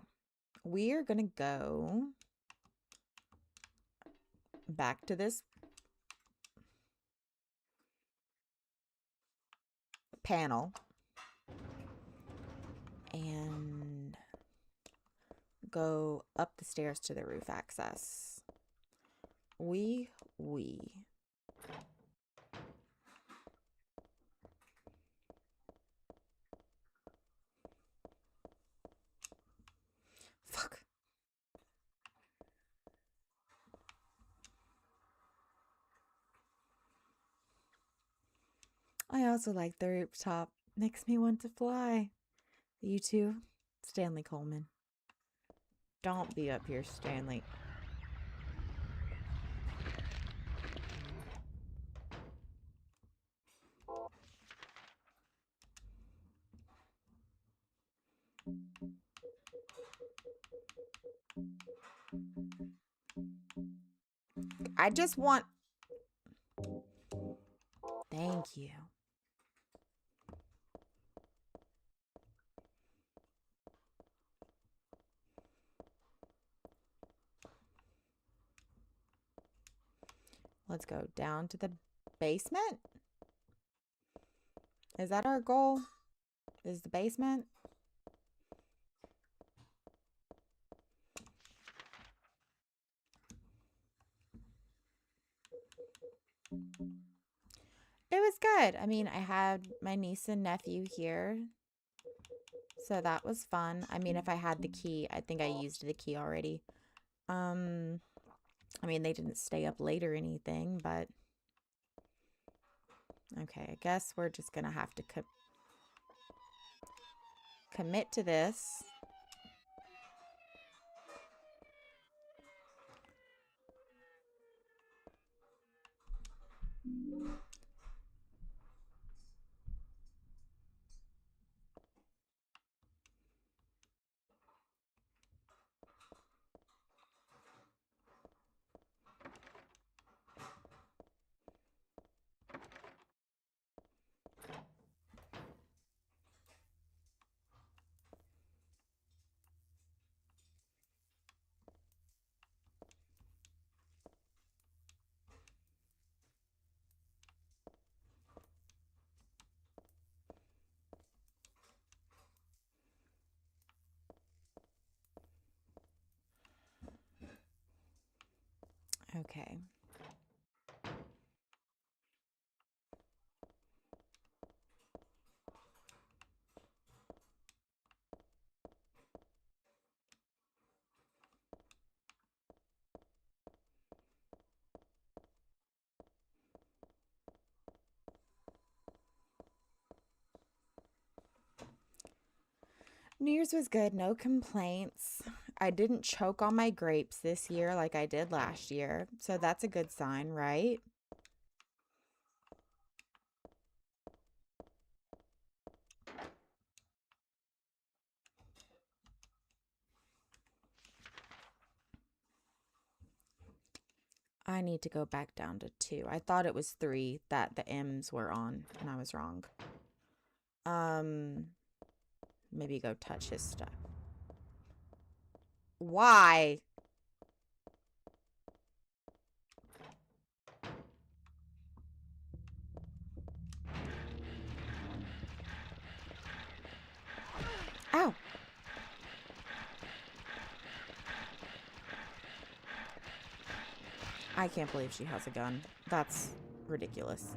we are going to go back to this panel and go up the stairs to the roof access. Fuck. I also like the rooftop. Makes me want to fly. You too, Stanley Coleman. Don't be up here, Stanley. I just want... Thank you. Let's go down to the basement. Is that our goal? Is the basement? It was good. I mean, I had my niece and nephew here, so that was fun. I mean, if I had the key, I think I used the key already. I mean, they didn't stay up late or anything, but okay, I guess we're just gonna have to commit to this. Okay. New Year's was good, no complaints. I didn't choke on my grapes this year like I did last year, so that's a good sign, right? I need to go back down to 2. I thought it was 3 that the M's were on, and I was wrong. Maybe go touch his stuff. Why? Ow. I can't believe she has a gun. That's ridiculous.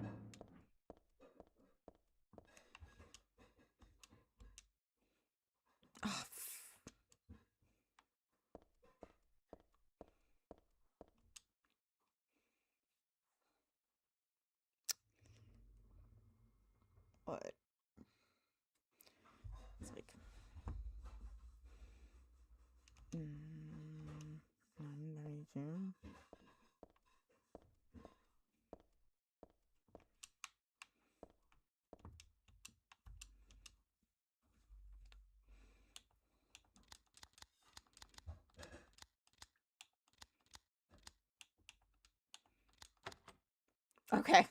Oh, what? It's like... Okay.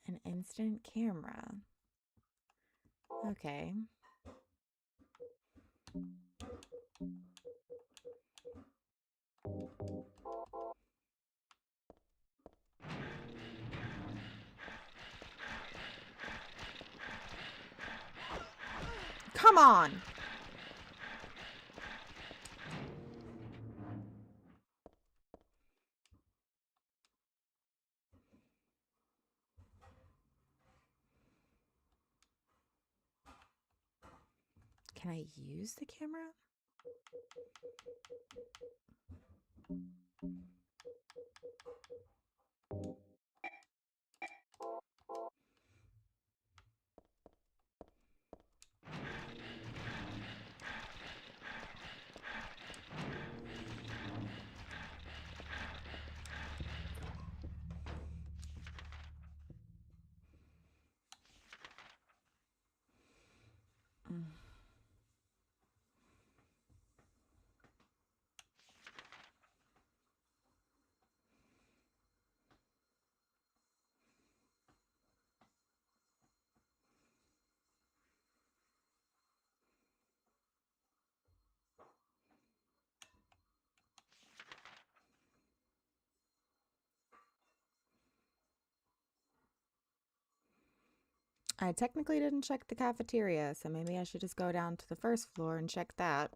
An instant camera. Okay. Come on. Can I use the camera? I technically didn't check the cafeteria, so maybe I should just go down to the first floor and check that.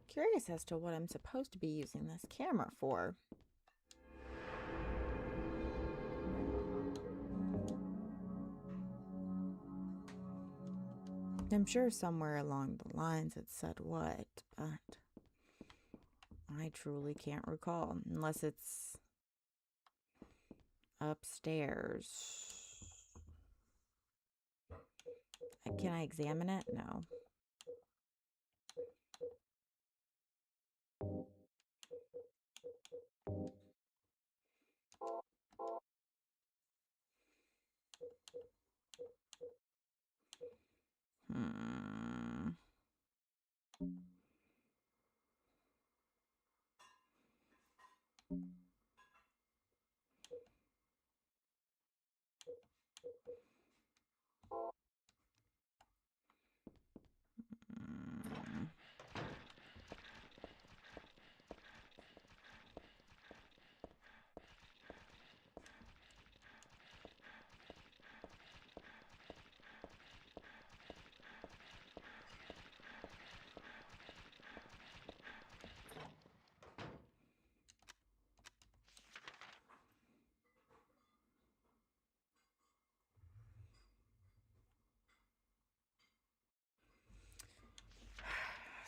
Curious as to what I'm supposed to be using this camera for. I'm sure somewhere along the lines it said what, but I truly can't recall, unless it's upstairs. Can I examine it? No.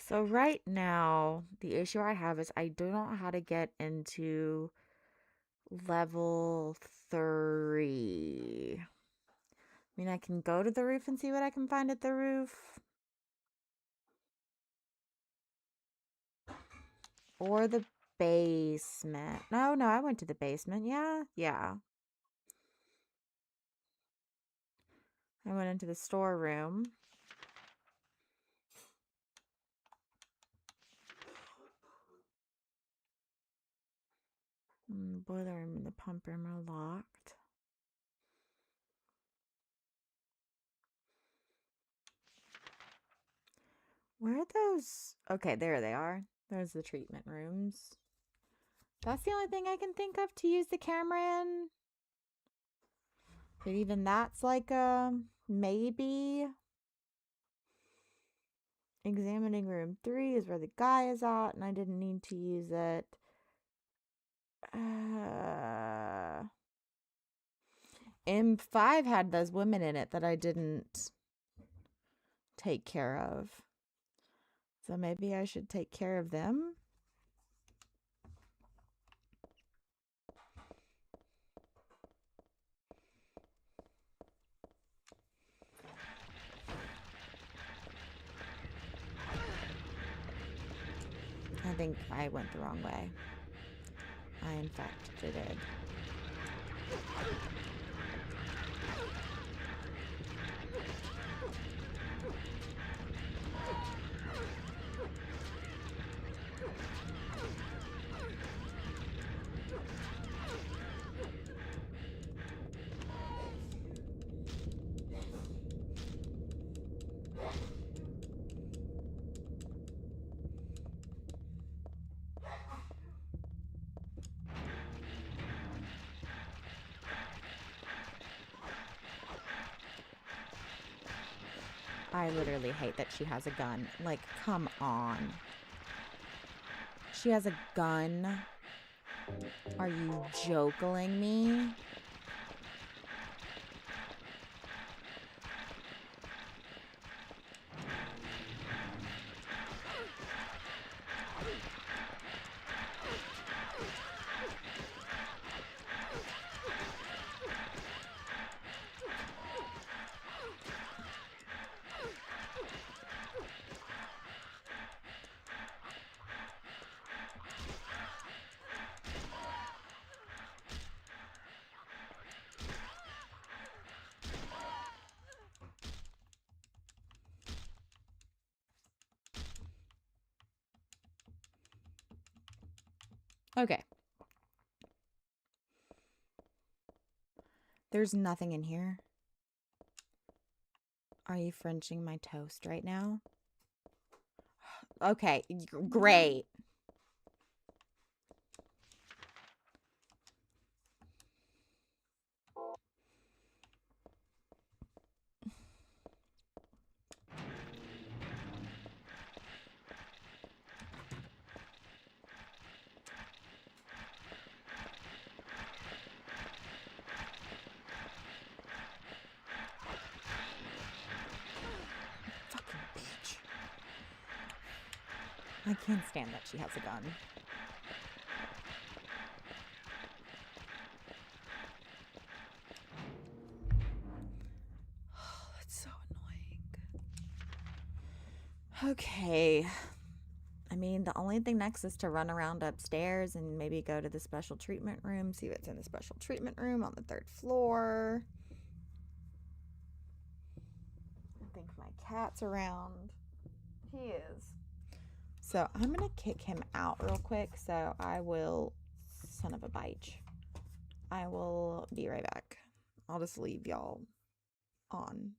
So right now, the issue I have is I don't know how to get into level 3. I mean, I can go to the roof and see what I can find at the roof. Or the basement. No, I went to the basement. Yeah. I went into the storeroom. The boiler room and the pump room are locked. Where are those? Okay, there they are. There's the treatment rooms. That's the only thing I can think of to use the camera in. But even that's like a maybe. Examining room 3 is where the guy is at, and I didn't need to use it. M5 had those women in it that I didn't take care of. So maybe I should take care of them. I think I went the wrong way. I, in fact, did. I literally hate that she has a gun. Like, come on. She has a gun? Are you joking me? Okay. There's nothing in here. Are you Frenching my toast right now? Okay, great. I can't stand that she has a gun. Oh, that's so annoying. Okay. I mean, the only thing next is to run around upstairs and maybe go to the special treatment room, see what's in the special treatment room on the 3rd floor. I think my cat's around. He is. So I'm going to kick him out real quick. So I will, son of a bitch. I will be right back. I'll just leave y'all on.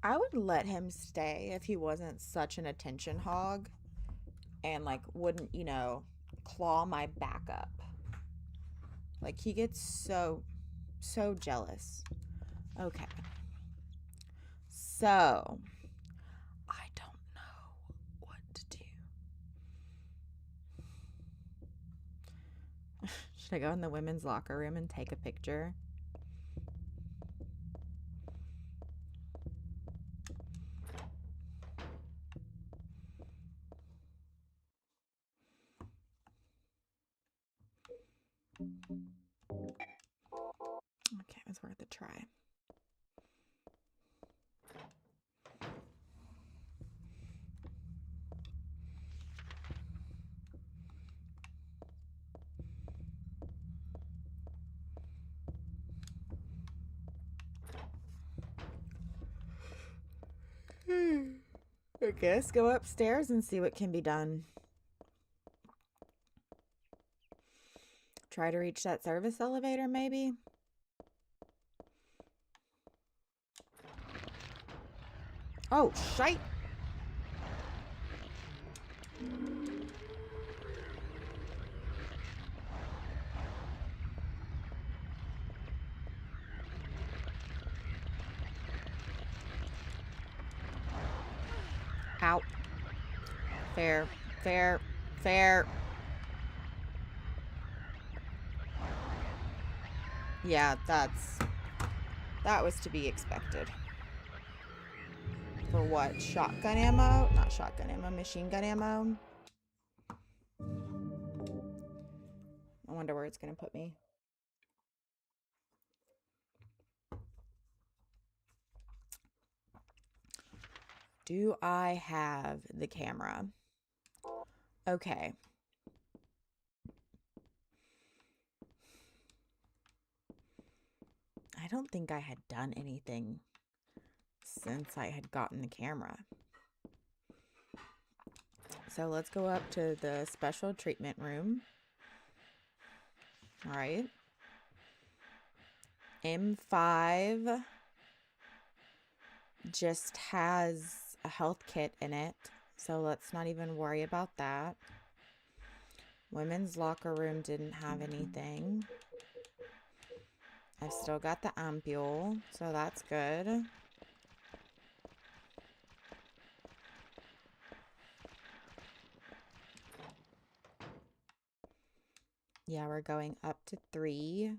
I would let him stay if he wasn't such an attention hog and like wouldn't, you know, claw my back up. Like he gets so jealous. Okay. So, I don't know what to do. Should I go in the women's locker room and take a picture? Okay, it was worth a try. I guess go upstairs and see what can be done. Try to reach that service elevator, maybe? Oh, shite! Ow. Fair, fair, fair. Yeah, that was to be expected. For what? Shotgun ammo? Not shotgun ammo, machine gun ammo. I wonder where it's gonna put me. Do I have the camera? Okay. I don't think I had done anything since I had gotten the camera. So let's go up to the special treatment room. All right. M5 just has a health kit in it, so let's not even worry about that. Women's locker room didn't have anything. I've still got the ampule, so that's good. Yeah, we're going up to 3.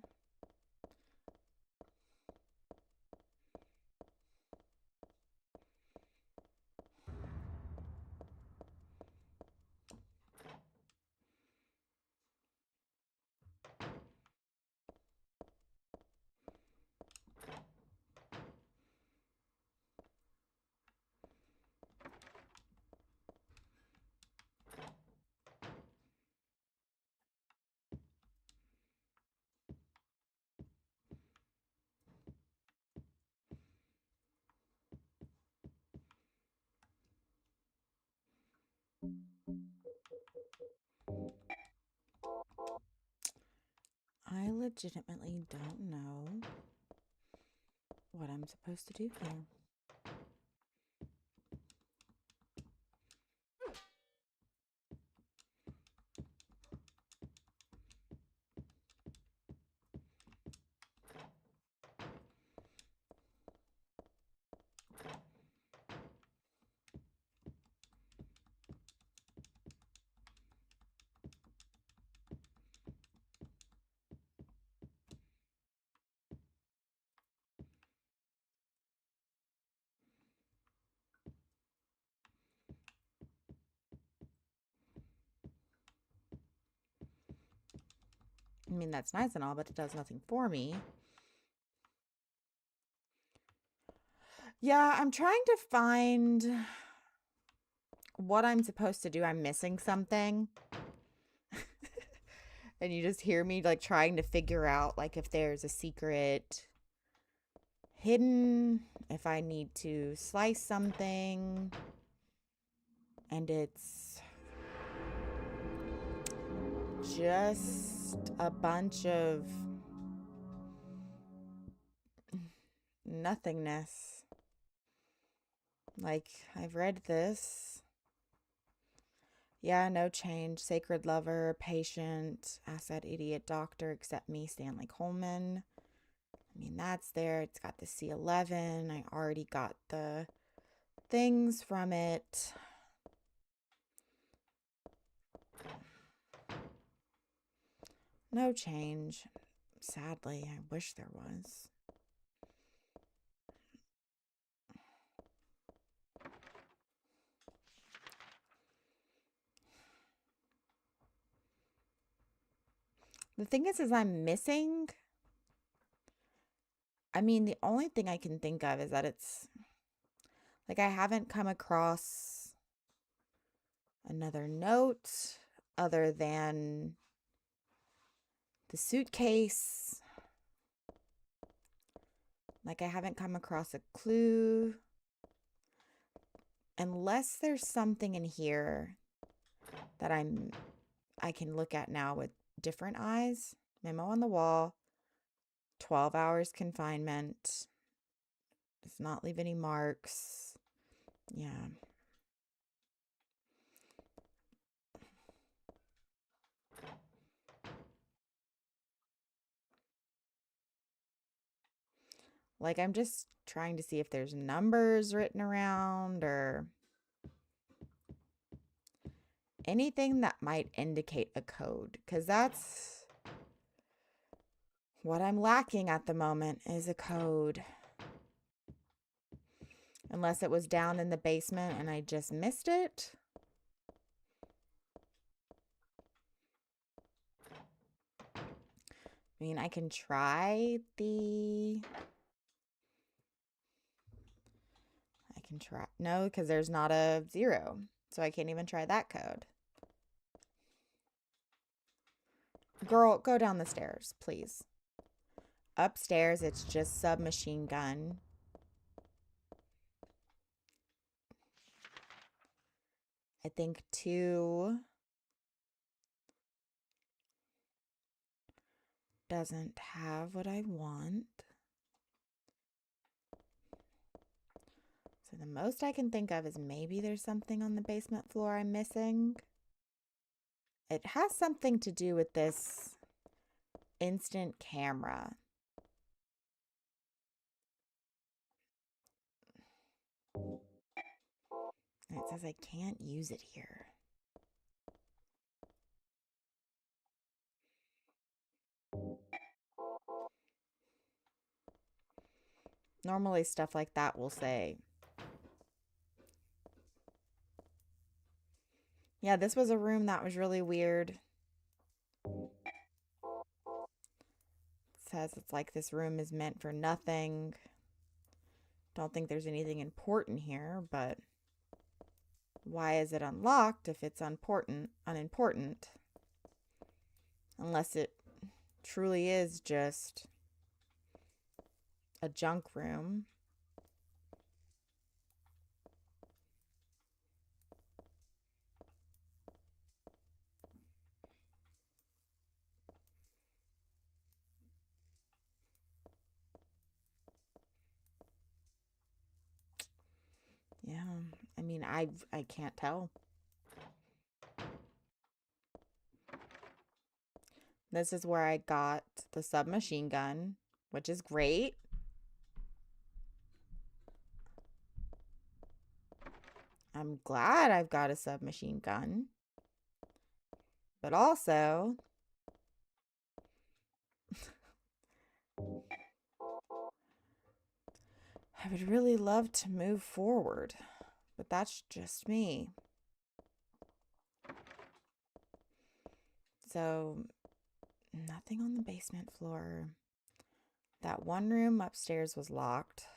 I legitimately don't know what I'm supposed to do here. I mean, that's nice and all, but it does nothing for me. Yeah, I'm trying to find what I'm supposed to do. I'm missing something. And you just hear me like trying to figure out like if there's a secret hidden, if I need to slice something. And it's just a bunch of nothingness. Like, I've read this. Yeah, no change. Sacred lover, patient, ask that idiot doctor, accept me, Stanley Coleman. I mean, that's there. It's got the C11. I already got the things from it. No change. Sadly, I wish there was. The thing is I'm missing. I mean, the only thing I can think of is that it's like I haven't come across another note other than the suitcase. Like I haven't come across a clue. Unless there's something in here that I can look at now with different eyes. Memo on the wall. 12 hours confinement. Does not leave any marks. Yeah. Like, I'm just trying to see if there's numbers written around or anything that might indicate a code. Because that's what I'm lacking at the moment is a code. Unless it was down in the basement and I just missed it. I mean, I can try the... No, because there's not a 0. So I can't even try that code. Girl, go down the stairs, please. Upstairs, it's just submachine gun. I think 2 doesn't have what I want. So the most I can think of is maybe there's something on the basement floor I'm missing. It has something to do with this instant camera. And it says I can't use it here. Normally stuff like that will say. Yeah, this was a room that was really weird. It says it's like this room is meant for nothing. Don't think there's anything important here, but why is it unlocked if it's unimportant? Unless it truly is just a junk room. Yeah, I mean, I can't tell. This is where I got the submachine gun, which is great. I'm glad I've got a submachine gun. But also, I would really love to move forward, but that's just me. So, nothing on the basement floor. That one room upstairs was locked.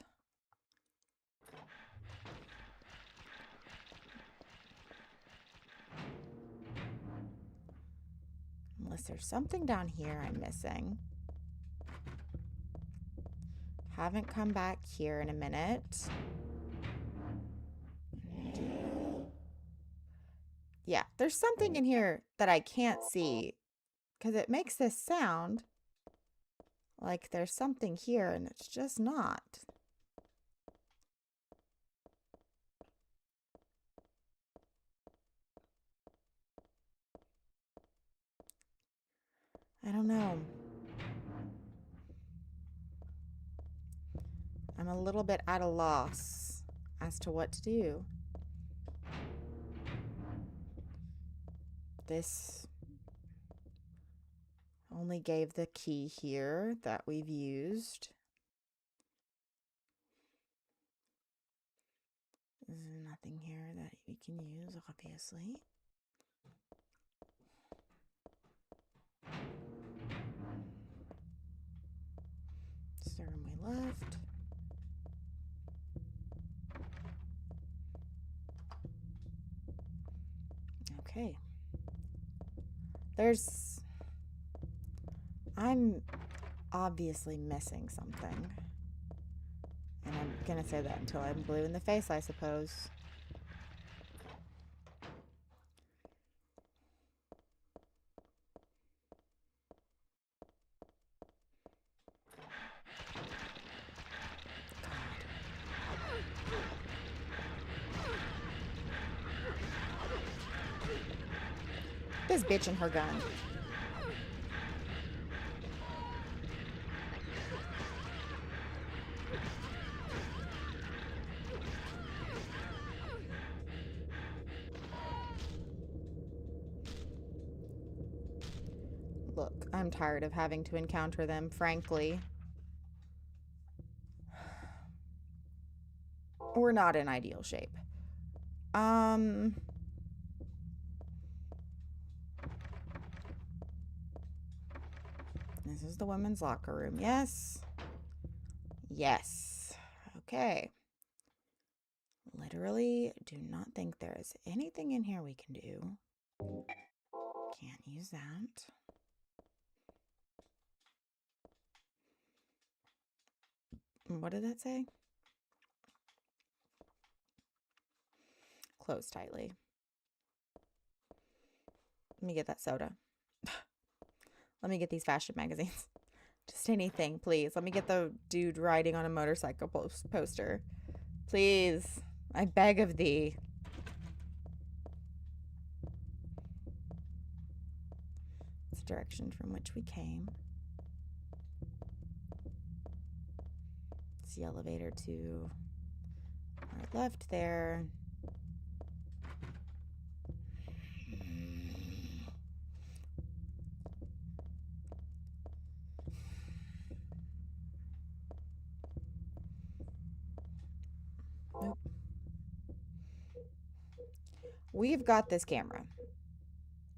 Unless there's something down here I'm missing. Haven't come back here in a minute. Yeah, there's something in here that I can't see because it makes this sound like there's something here and it's just not. I'm a little bit at a loss as to what to do. This only gave the key here that we've used. There's nothing here that we can use, obviously. It's the room we left. Okay. I'm obviously missing something. And I'm gonna say that until I'm blue in the face, I suppose. This bitch and her gun. Look, I'm tired of having to encounter them, frankly. We're not in ideal shape. This is the women's locker room. Yes. Yes. Okay. Literally do not think there is anything in here we can do. Can't use that. What did that say? Close tightly. Let me get that soda. Let me get these fashion magazines. Just anything, please. Let me get the dude riding on a motorcycle poster. Please. I beg of thee. It's the direction from which we came. It's the elevator to our left there. Nope. We've got this camera.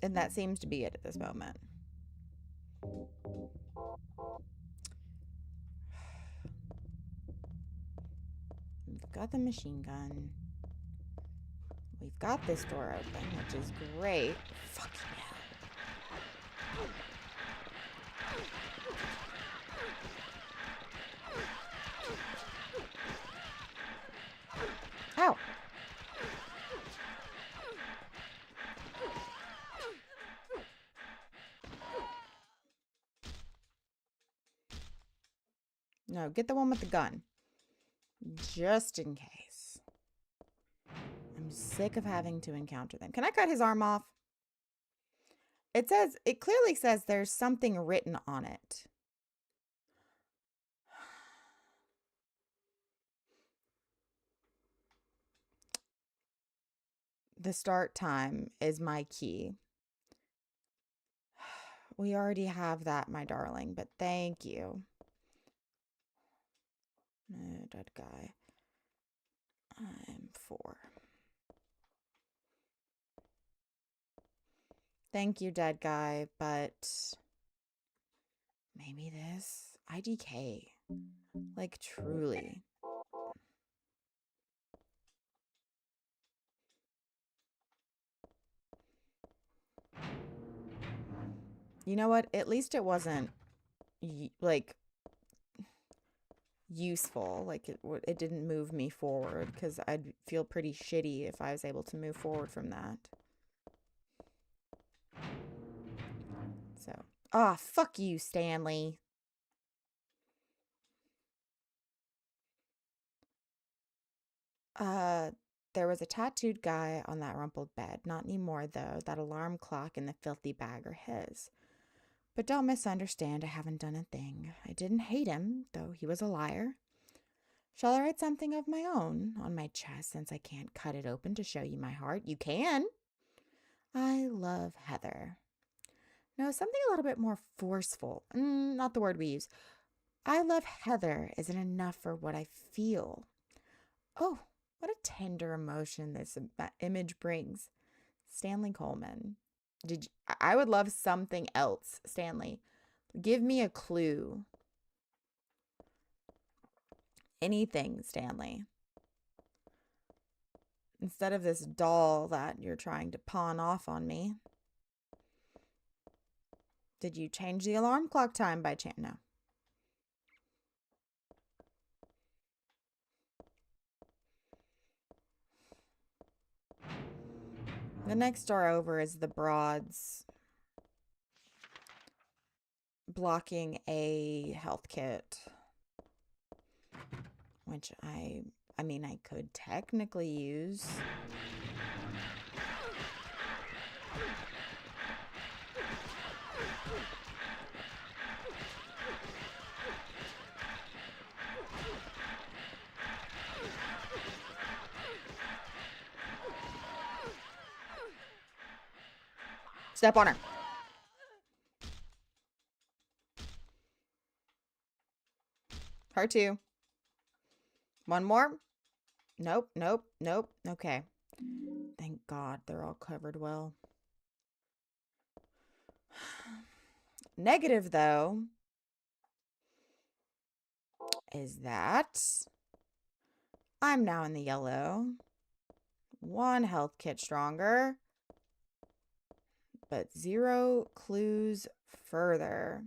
And that seems to be it at this moment. We've got the machine gun. We've got this door open, which is great. Fucking hell. Ow. No, get the one with the gun. Just in case. I'm sick of having to encounter them. Can I cut his arm off? It clearly says there's something written on it. The start time is my key. We already have that, my darling, but thank you. No, dead guy. I'm 4. Thank you, dead guy, but maybe this IDK. Like, truly. You know what? At least it wasn't like useful. Like it didn't move me forward, because I'd feel pretty shitty if I was able to move forward from that. So, fuck you, Stanley. There was a tattooed guy on that rumpled bed. Not anymore, though. That alarm clock and the filthy bag are his. But don't misunderstand, I haven't done a thing. I didn't hate him, though he was a liar. Shall I write something of my own on my chest since I can't cut it open to show you my heart? You can. I love Heather. No, something a little bit more forceful. Not the word we use. I love Heather isn't enough for what I feel. Oh, what a tender emotion this image brings. Stanley Coleman. I would love something else, Stanley. Give me a clue. Anything, Stanley. Instead of this doll that you're trying to pawn off on me. Did you change the alarm clock time by chance? No. The next door over is the Broads blocking a health kit. Which I mean, I could technically use. Step on her. Her too. One more. Nope, nope, nope. Okay. Thank God they're all covered well. Negative, though, is that I'm now in the yellow. One health kit stronger, but 0 clues further.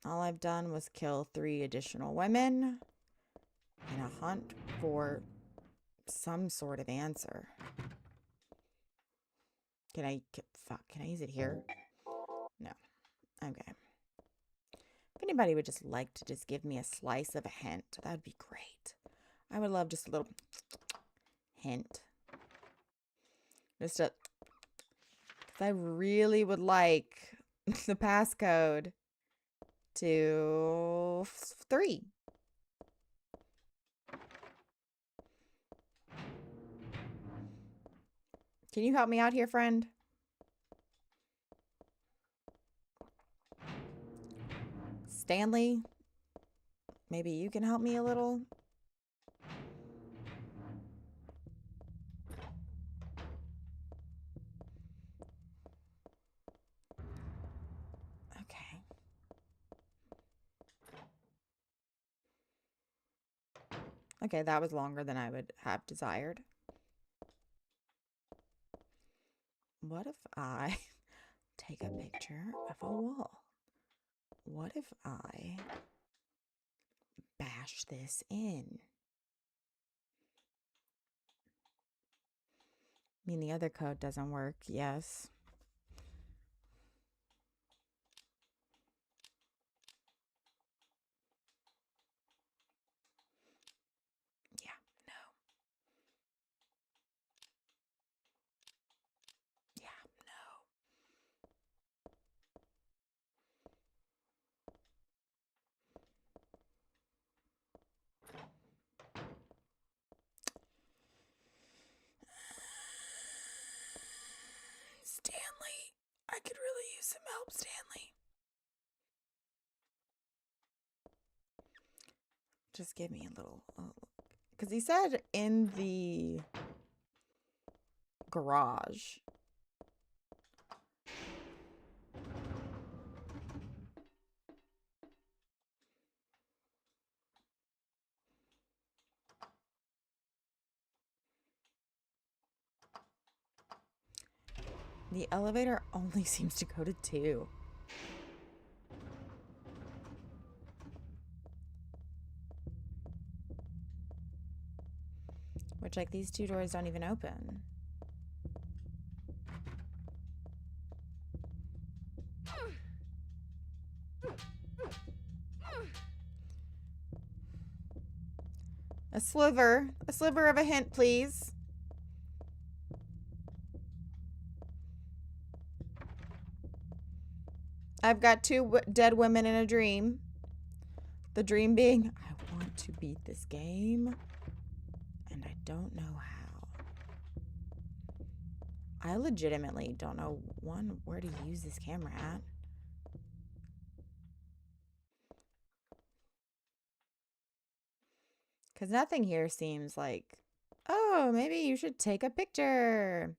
All I've done was kill 3 additional women in a hunt for some sort of answer. Can I use it here? No. Okay. If anybody would just like to just give me a slice of a hint, that would be great. I would love just a little hint. Just a... Because I really would like the passcode to 3. Can you help me out here, friend? Stanley, maybe you can help me a little? Okay. Okay, that was longer than I would have desired. What if I take a picture of a wall? What if I bash this in? I mean, the other code doesn't work, yes. Yeah, no. Yeah, no. Stanley, I could really use some help, Stanley. Just give me a little, because he said in the garage. The elevator only seems to go to 2. Which, like, these 2 doors don't even open. A sliver of a hint, please. I've got 2 dead women in a dream. The dream being, I want to beat this game, and I don't know how. I legitimately don't know, one, where to use this camera at. Because nothing here seems like, oh, maybe you should take a picture.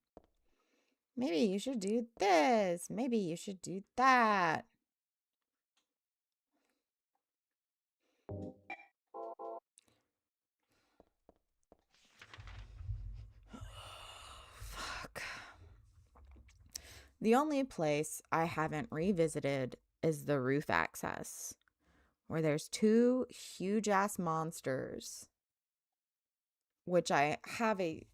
Maybe you should do this. Maybe you should do that. Fuck. The only place I haven't revisited is the roof access, where there's two huge ass monsters, which I have a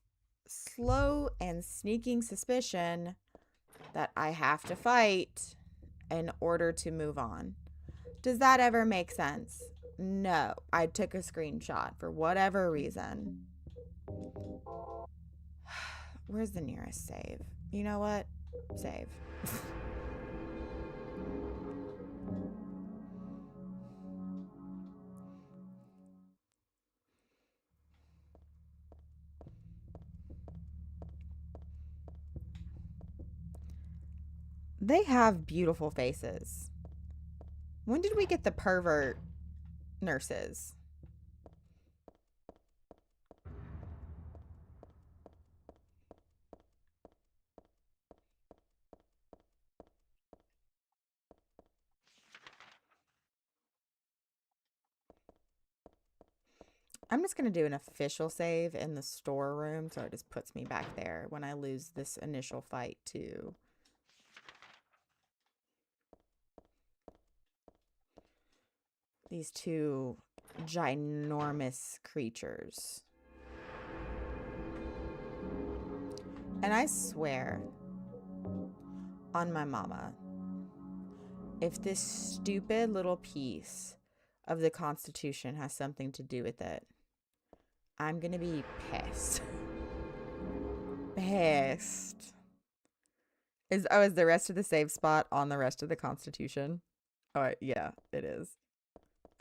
slow and sneaking suspicion that I have to fight in order to move on. Does that ever make sense? No. I took a screenshot for whatever reason. Where's the nearest save? You know what? Save. They have beautiful faces. When did we get the pervert nurses? I'm just going to do an official save in the storeroom, so it just puts me back there when I lose this initial fight to these two ginormous creatures. And I swear on my mama, if this stupid little piece of the Constitution has something to do with it, I'm gonna be pissed. Pissed. Is the rest of the save spot on the rest of the Constitution? Oh, yeah, it is.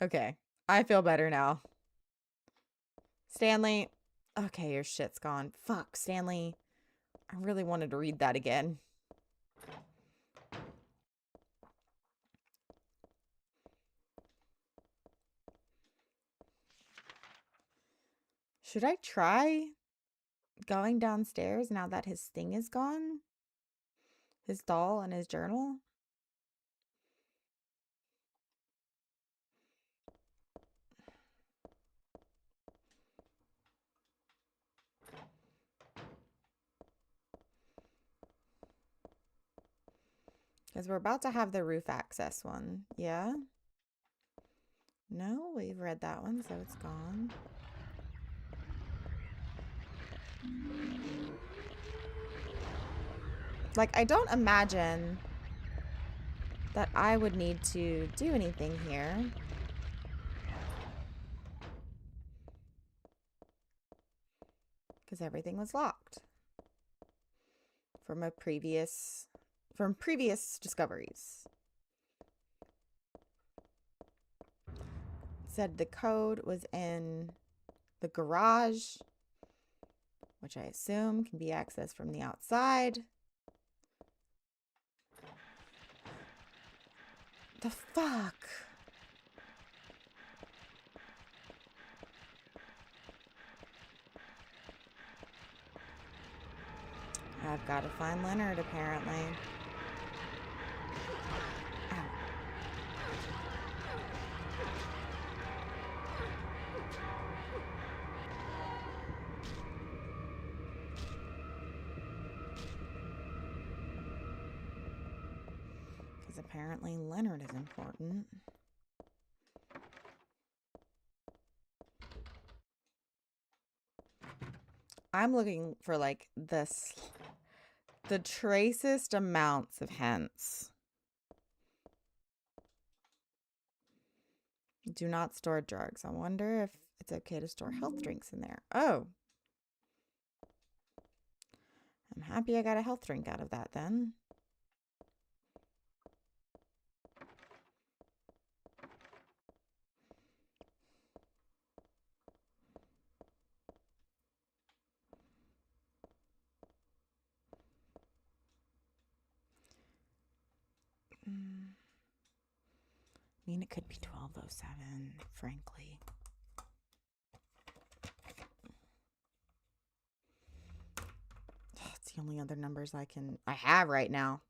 Okay, I feel better now. Stanley. Okay, your shit's gone. Fuck, Stanley. I really wanted to read that again. Should I try going downstairs now that his thing is gone? His doll and his journal? Because we're about to have the roof access one. Yeah? No, we've read that one, so it's gone. Like, I don't imagine that I would need to do anything here. Because everything was locked. From previous discoveries. It said the code was in the garage, which I assume can be accessed from the outside. The fuck? I've got to find Leonard, apparently. Ow. Because apparently Leonard is important. I'm looking for like this, the tracest amounts of hints. Do not store drugs. I wonder if it's okay to store health drinks in there. Oh. I'm happy I got a health drink out of that then. I mean, it could be 1207, frankly. It's the only other numbers I have right now.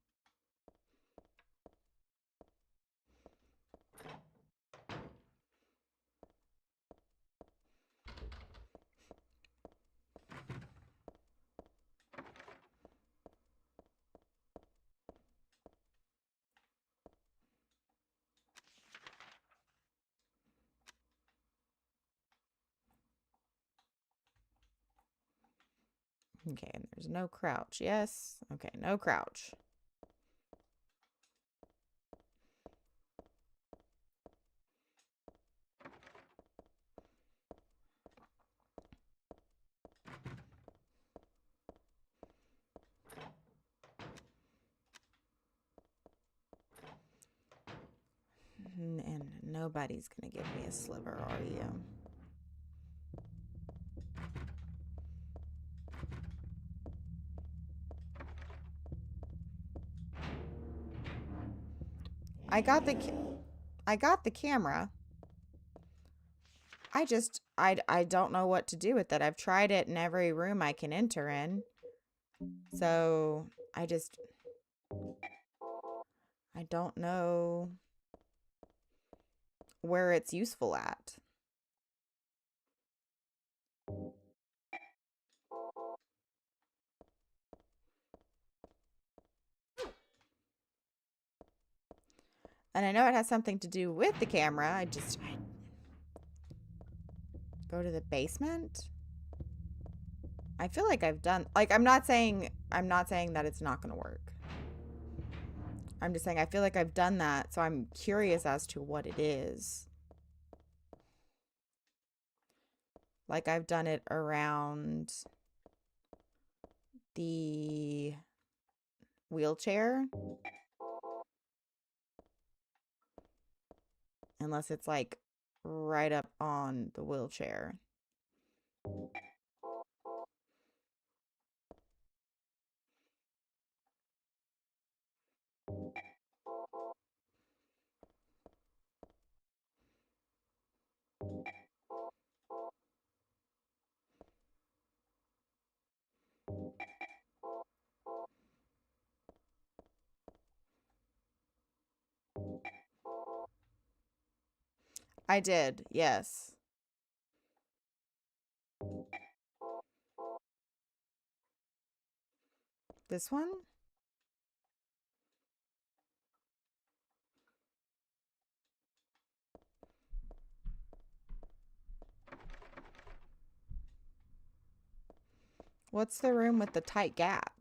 Okay, and there's no crouch. Yes. Okay, no crouch. And nobody's gonna give me a sliver, are you? I got the camera. I don't know what to do with it. I've tried it in every room I can enter in. So I don't know where it's useful at. And I know it has something to do with the camera. I go to the basement. I feel like I've done, like, I'm not saying that it's not going to work. I'm just saying I feel like I've done that, so I'm curious as to what it is. Like, I've done it around the wheelchair. Unless it's like right up on the wheelchair. I did, yes. This one? What's the room with the tight gap?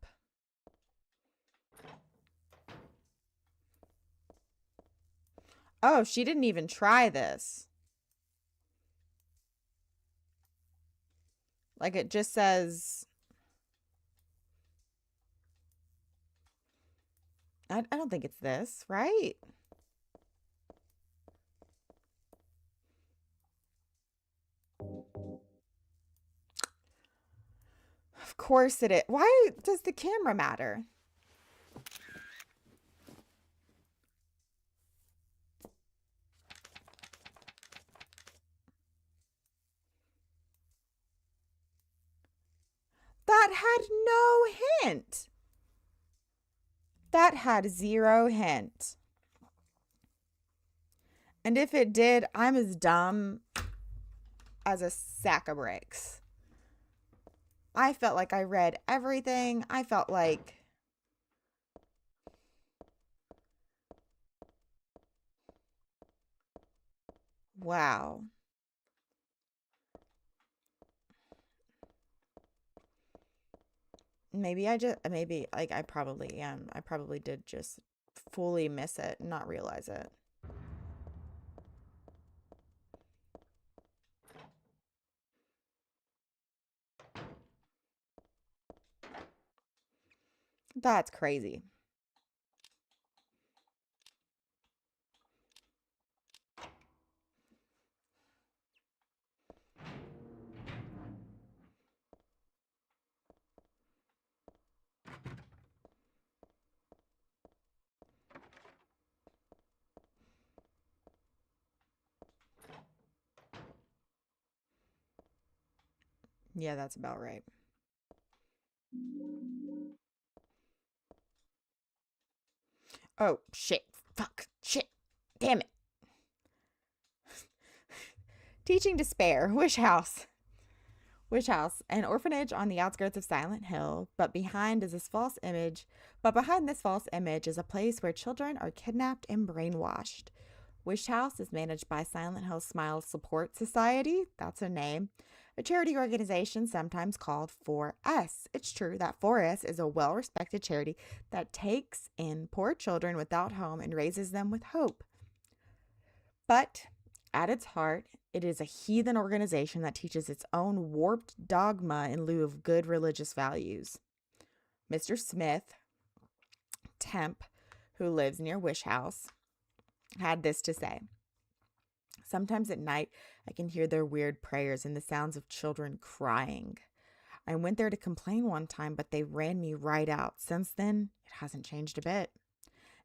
Oh, she didn't even try this. Like, it just says... I don't think it's this, right? Of course it is. Why does the camera matter? That had no hint. That had zero hint. And if it did, I'm as dumb as a sack of bricks. I felt like I read everything. I felt like... Wow. Maybe I probably am. I probably did just fully miss it and not realize it. That's crazy. Yeah, that's about right. Oh, shit. Fuck. Shit. Damn it. Teaching Despair. Wish House. Wish House, an orphanage on the outskirts of Silent Hill, but behind this false image is a place where children are kidnapped and brainwashed. Wish House is managed by Silent Hill Smile Support Society, that's a name, a charity organization sometimes called 4S. It's true that 4S is a well-respected charity that takes in poor children without home and raises them with hope. But at its heart, it is a heathen organization that teaches its own warped dogma in lieu of good religious values. Mr. Smith, temp, who lives near Wish House, had this to say. Sometimes at night, I can hear their weird prayers and the sounds of children crying. I went there to complain one time, but they ran me right out. Since then, it hasn't changed a bit.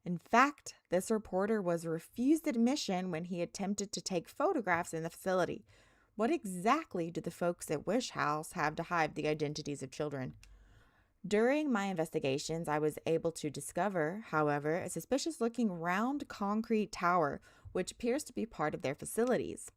In fact, this reporter was refused admission when he attempted to take photographs in the facility. What exactly do the folks at Wish House have to hide the identities of children? During my investigations, I was able to discover, however, a suspicious-looking round concrete tower, which appears to be part of their facilities.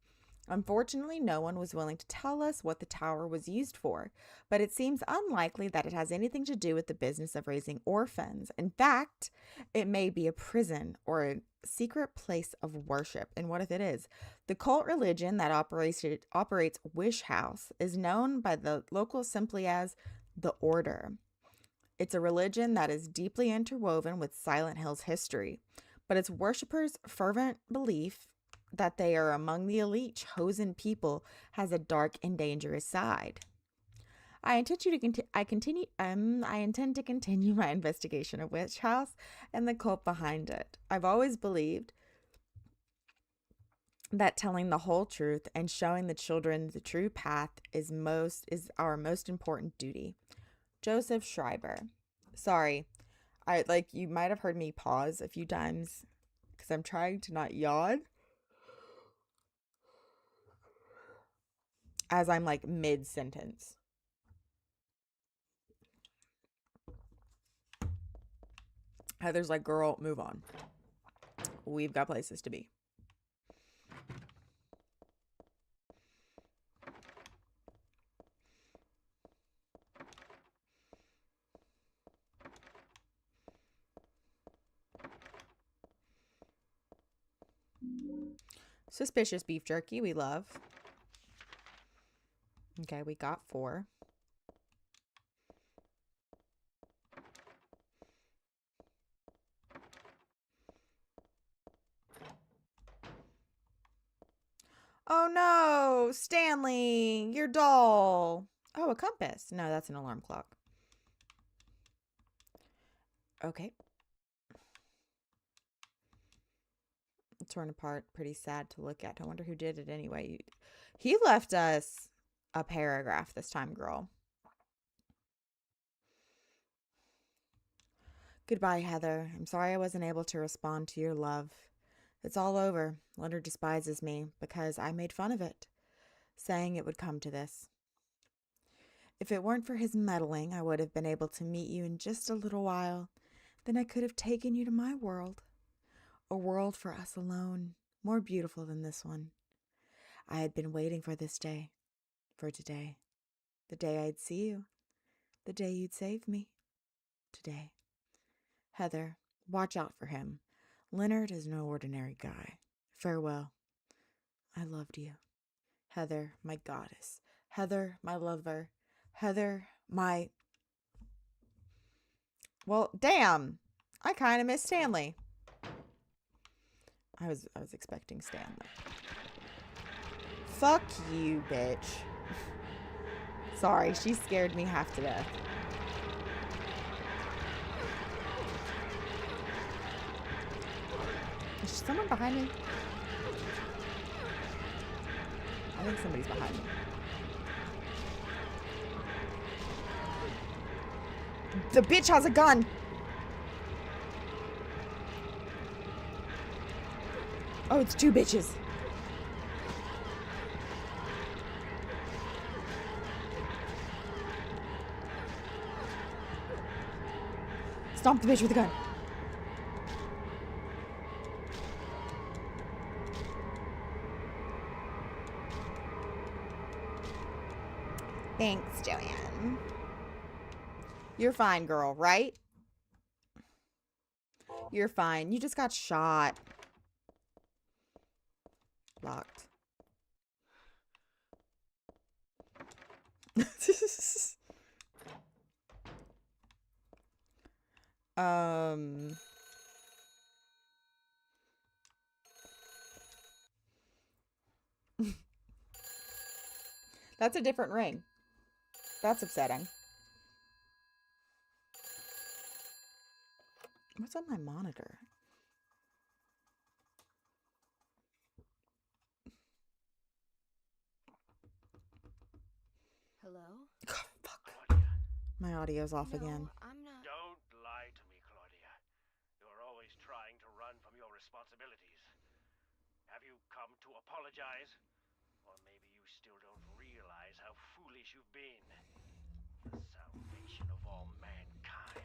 Unfortunately, no one was willing to tell us what the tower was used for, but it seems unlikely that it has anything to do with the business of raising orphans. In fact, it may be a prison or a secret place of worship. And what if it is? The cult religion that operates Wish House is known by the locals simply as the Order. It's a religion that is deeply interwoven with Silent Hill's history, but its worshippers' fervent belief that they are among the elite chosen people has a dark and dangerous side. I intend to continue my investigation of Wish House and the cult behind it. I've always believed that telling the whole truth and showing the children the true path is our most important duty. Joseph Schreiber. Sorry, you might have heard me pause a few times because I'm trying to not yawn as I'm like mid-sentence. Heather's like, girl, move on. We've got places to be. Suspicious beef jerky, we love. Okay, we got 4. Oh no, Stanley, your doll. Oh, a compass. No, that's an alarm clock. Okay. Torn apart, pretty sad to look at. I wonder who did it anyway. He left us a paragraph this time, girl. Goodbye, Heather. I'm sorry I wasn't able to respond to your love. It's all over. Leonard despises me because I made fun of it, saying it would come to this. If it weren't for his meddling, I would have been able to meet you in just a little while. Then I could have taken you to my world. A world for us alone, more beautiful than this one. I had been waiting for this day, for today. The day I'd see you. The day you'd save me. Today. Heather, watch out for him. Leonard is no ordinary guy. Farewell. I loved you. Heather, my goddess. Heather, my lover. Heather, my... Well, damn. I kind of miss Stanley. I was expecting Stanley. Fuck you, bitch. Sorry, she scared me half to death. Is someone behind me? I think somebody's behind me. The bitch has a gun! Oh, it's 2 bitches. Stomp the bitch with a gun. Thanks, Joanne. You're fine, girl, right? You're fine. You just got shot. Locked. That's a different ring. That's upsetting. What's on my monitor? Hello? God, fuck. Claudia. My audio's off No, again. I'm not. Don't lie to me, Claudia. You're always trying to run from your responsibilities. Have you come to apologize? Or maybe you still don't realize how foolish you've been. The salvation of all mankind.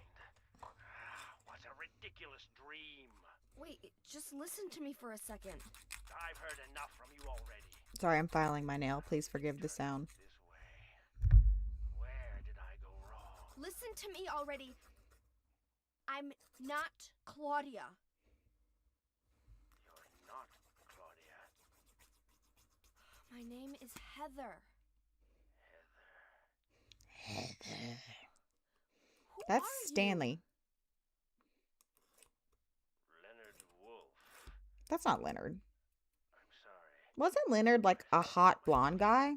What a ridiculous dream. Wait, just listen to me for a second. I've heard enough from you already. Sorry, I'm filing my nail. Please forgive the sound. This way. Where did I go wrong? Listen to me already. I'm not Claudia. You're not Claudia. My name is Heather. Heather. Who That's are you? Stanley. Leonard Wolf. That's not Leonard. I'm sorry. Wasn't Leonard like a hot blonde guy?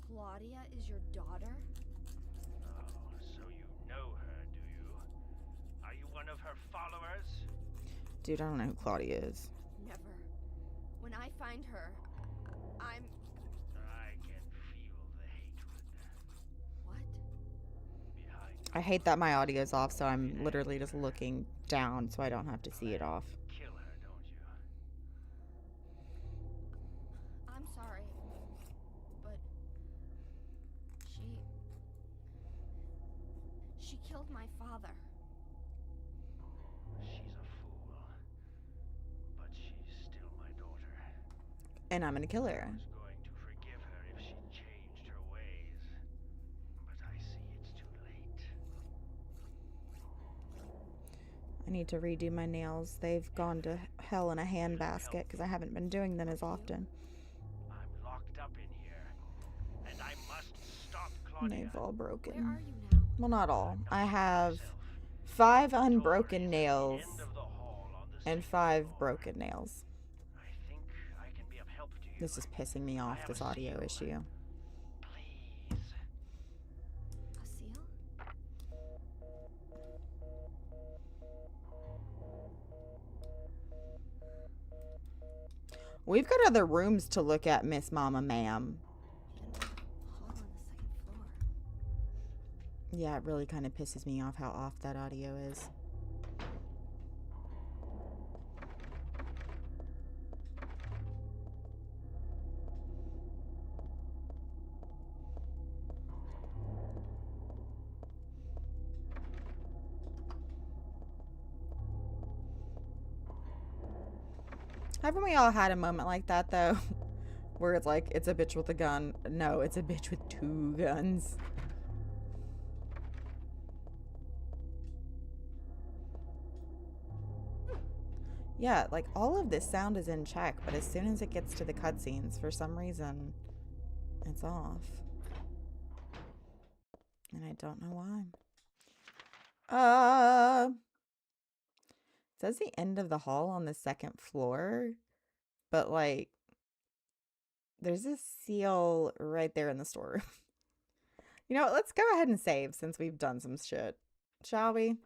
Claudia is your daughter? Oh, so you know her, do you? Are you one of her followers? Dude, I don't know who Claudia is. Never. When I find her, I'm... I can feel the hatred What? behind I hate that my audio's off, so I'm literally just looking down so I don't have to see it off. Kill her, don't you? I'm sorry, but she killed my father. She's a fool. But she's still my daughter. And I'm gonna kill I her. was going to forgive her if she changed her ways. But I see it's too late. I need to redo my nails. They've gone to hell in a handbasket because I haven't been doing them as often. I'm locked up in here. And I must stop And Claudia. they've all broken. Where are you now? Well, not all. I'm not I sure have myself. 5 Door unbroken is at the nails end of the hall on the and second 5 floor. broken nails. I think I can be of help to you. This is pissing me off, this audio issue. Please. A seal? We've got other rooms to look at, Miss Mama Ma'am. And a hall on the second floor. Yeah, it really kind of pisses me off how off that audio is. Haven't we all had a moment like that, though? Where it's like, it's a bitch with a gun. No, it's a bitch with 2 guns. Yeah, like, all of this sound is in check, but as soon as it gets to the cutscenes, for some reason, it's off. And I don't know why. It says the end of the hall on the 2nd floor, but, like, there's a seal right there in the storeroom. You know what? Let's go ahead and save since we've done some shit. Shall we?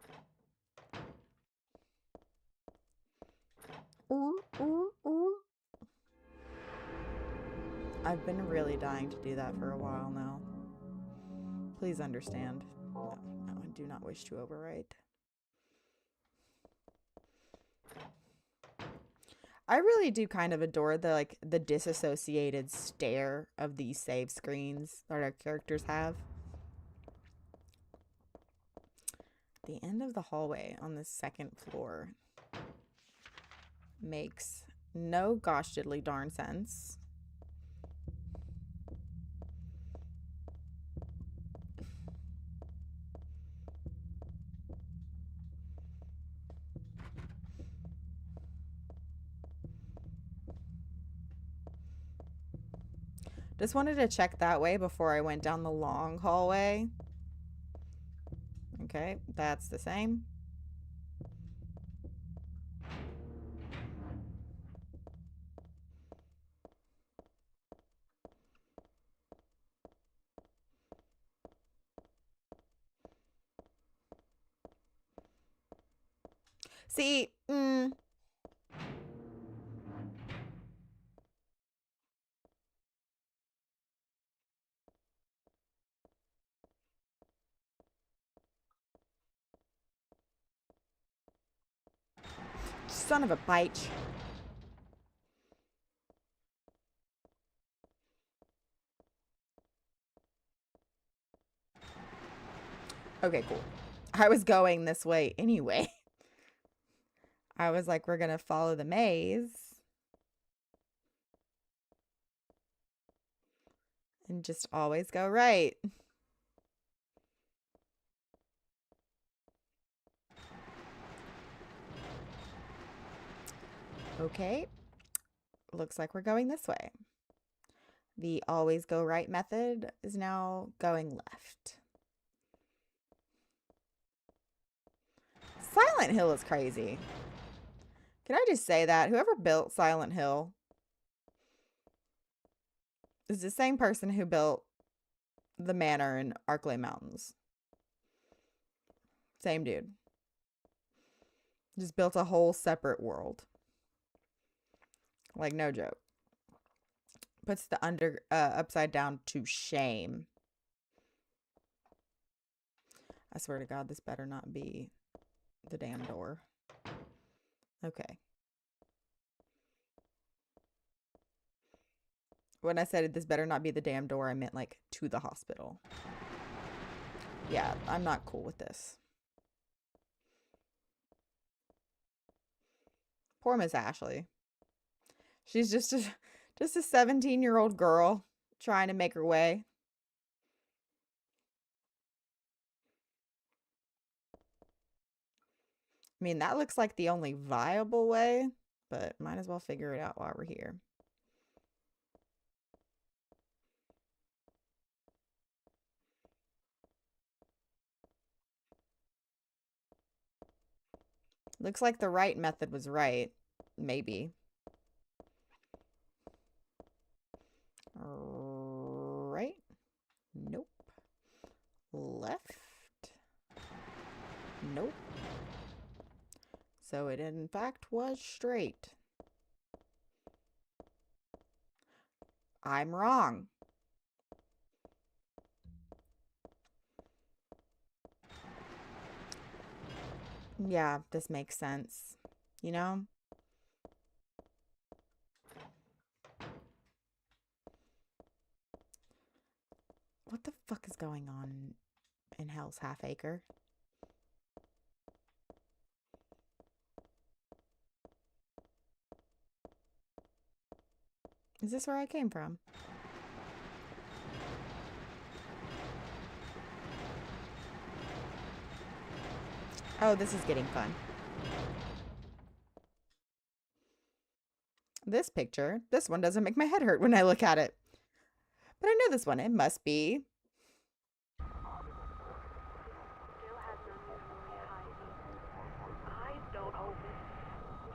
I've been really dying to do that for a while now. Please understand. No, I do not wish to overwrite. I really do kind of adore the disassociated stare of these save screens that our characters have. The end of the hallway on the second floor makes no gosh diddly darn sense. Just wanted to check that way before I went down the long hallway. Okay, that's the same. See, son of a bitch. Okay, cool. I was going this way anyway. I was like, we're gonna follow the maze and just always go right. Okay, looks like we're going this way. The always go right method is now going left. Silent Hill is crazy. Can I just say that? Whoever built Silent Hill is the same person who built the manor in Arklay Mountains. Same dude. Just built a whole separate world. Like, no joke. Puts the upside down to shame. I swear to God, this better not be the damn door. Okay. When I said this better not be the damn door, I meant like to the hospital. Yeah, I'm not cool with this. Poor Miss Ashley. She's just a 17-year-old girl trying to make her way. I mean, that looks like the only viable way, but might as well figure it out while we're here. Looks like the right method was right. Maybe. Right? Nope. Left? Nope. So it in fact was straight. I'm wrong. Yeah, this makes sense. You know? What the fuck is going on in Hell's Half Acre? Is this where I came from? Oh, this is getting fun. This picture, this one doesn't make my head hurt when I look at it. But I know this one, it must be. Eyes don't open.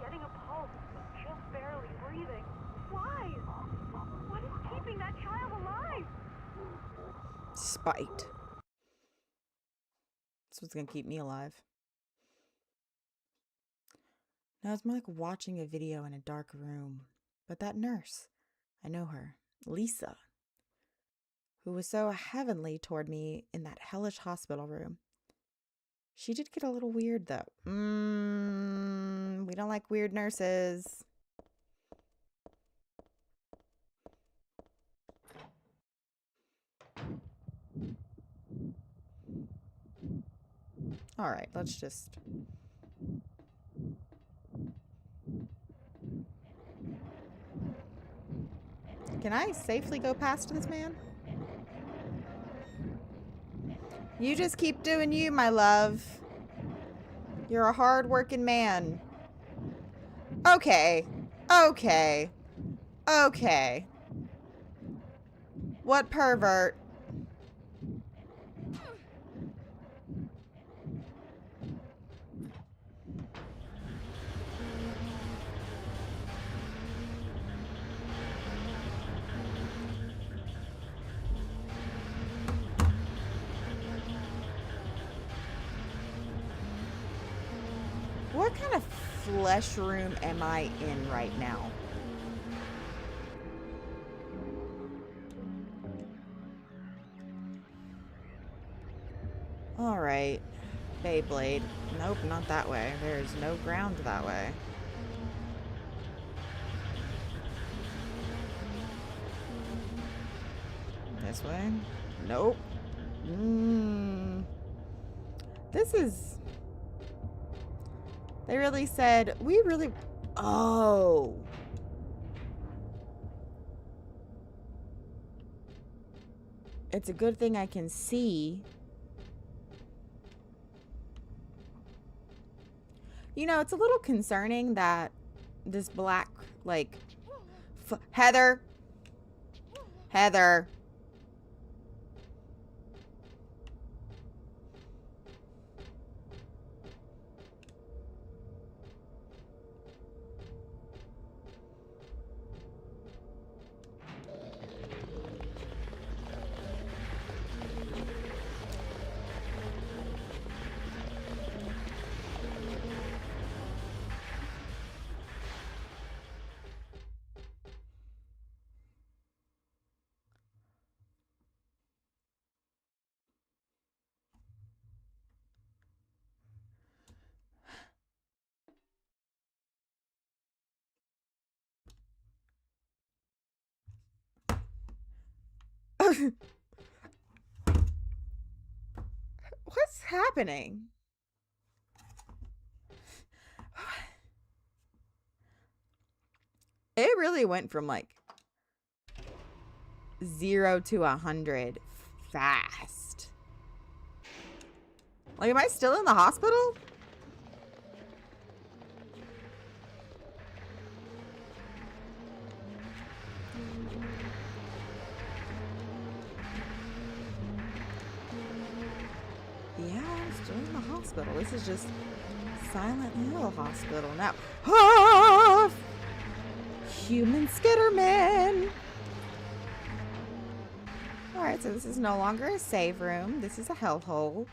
Getting a pulse, but just barely breathing. Why? What is keeping that child alive? Spite. This was gonna keep me alive. Now it's more like watching a video in a dark room. But that nurse, I know her, Lisa, who was so heavenly toward me in that hellish hospital room. She did get a little weird though. We don't like weird nurses. All right, let's just... Can I safely go past this man? You just keep doing you, my love. You're a hard-working man. Okay. Okay. Okay. What pervert? What kind of flesh room am I in right now? All right. Beyblade. Nope, not that way. There's no ground that way. This way? Nope. This is... They really said, we really... Oh. It's a good thing I can see. You know, it's a little concerning that this black, like... Heather! Heather! What's happening? It really went from like 0 to 100 fast. Like, am I still in the hospital? Yeah, I'm still in the hospital. This is just Silent Hill Hospital now. Ah! Human Skitterman! Alright, so this is no longer a save room. This is a hellhole.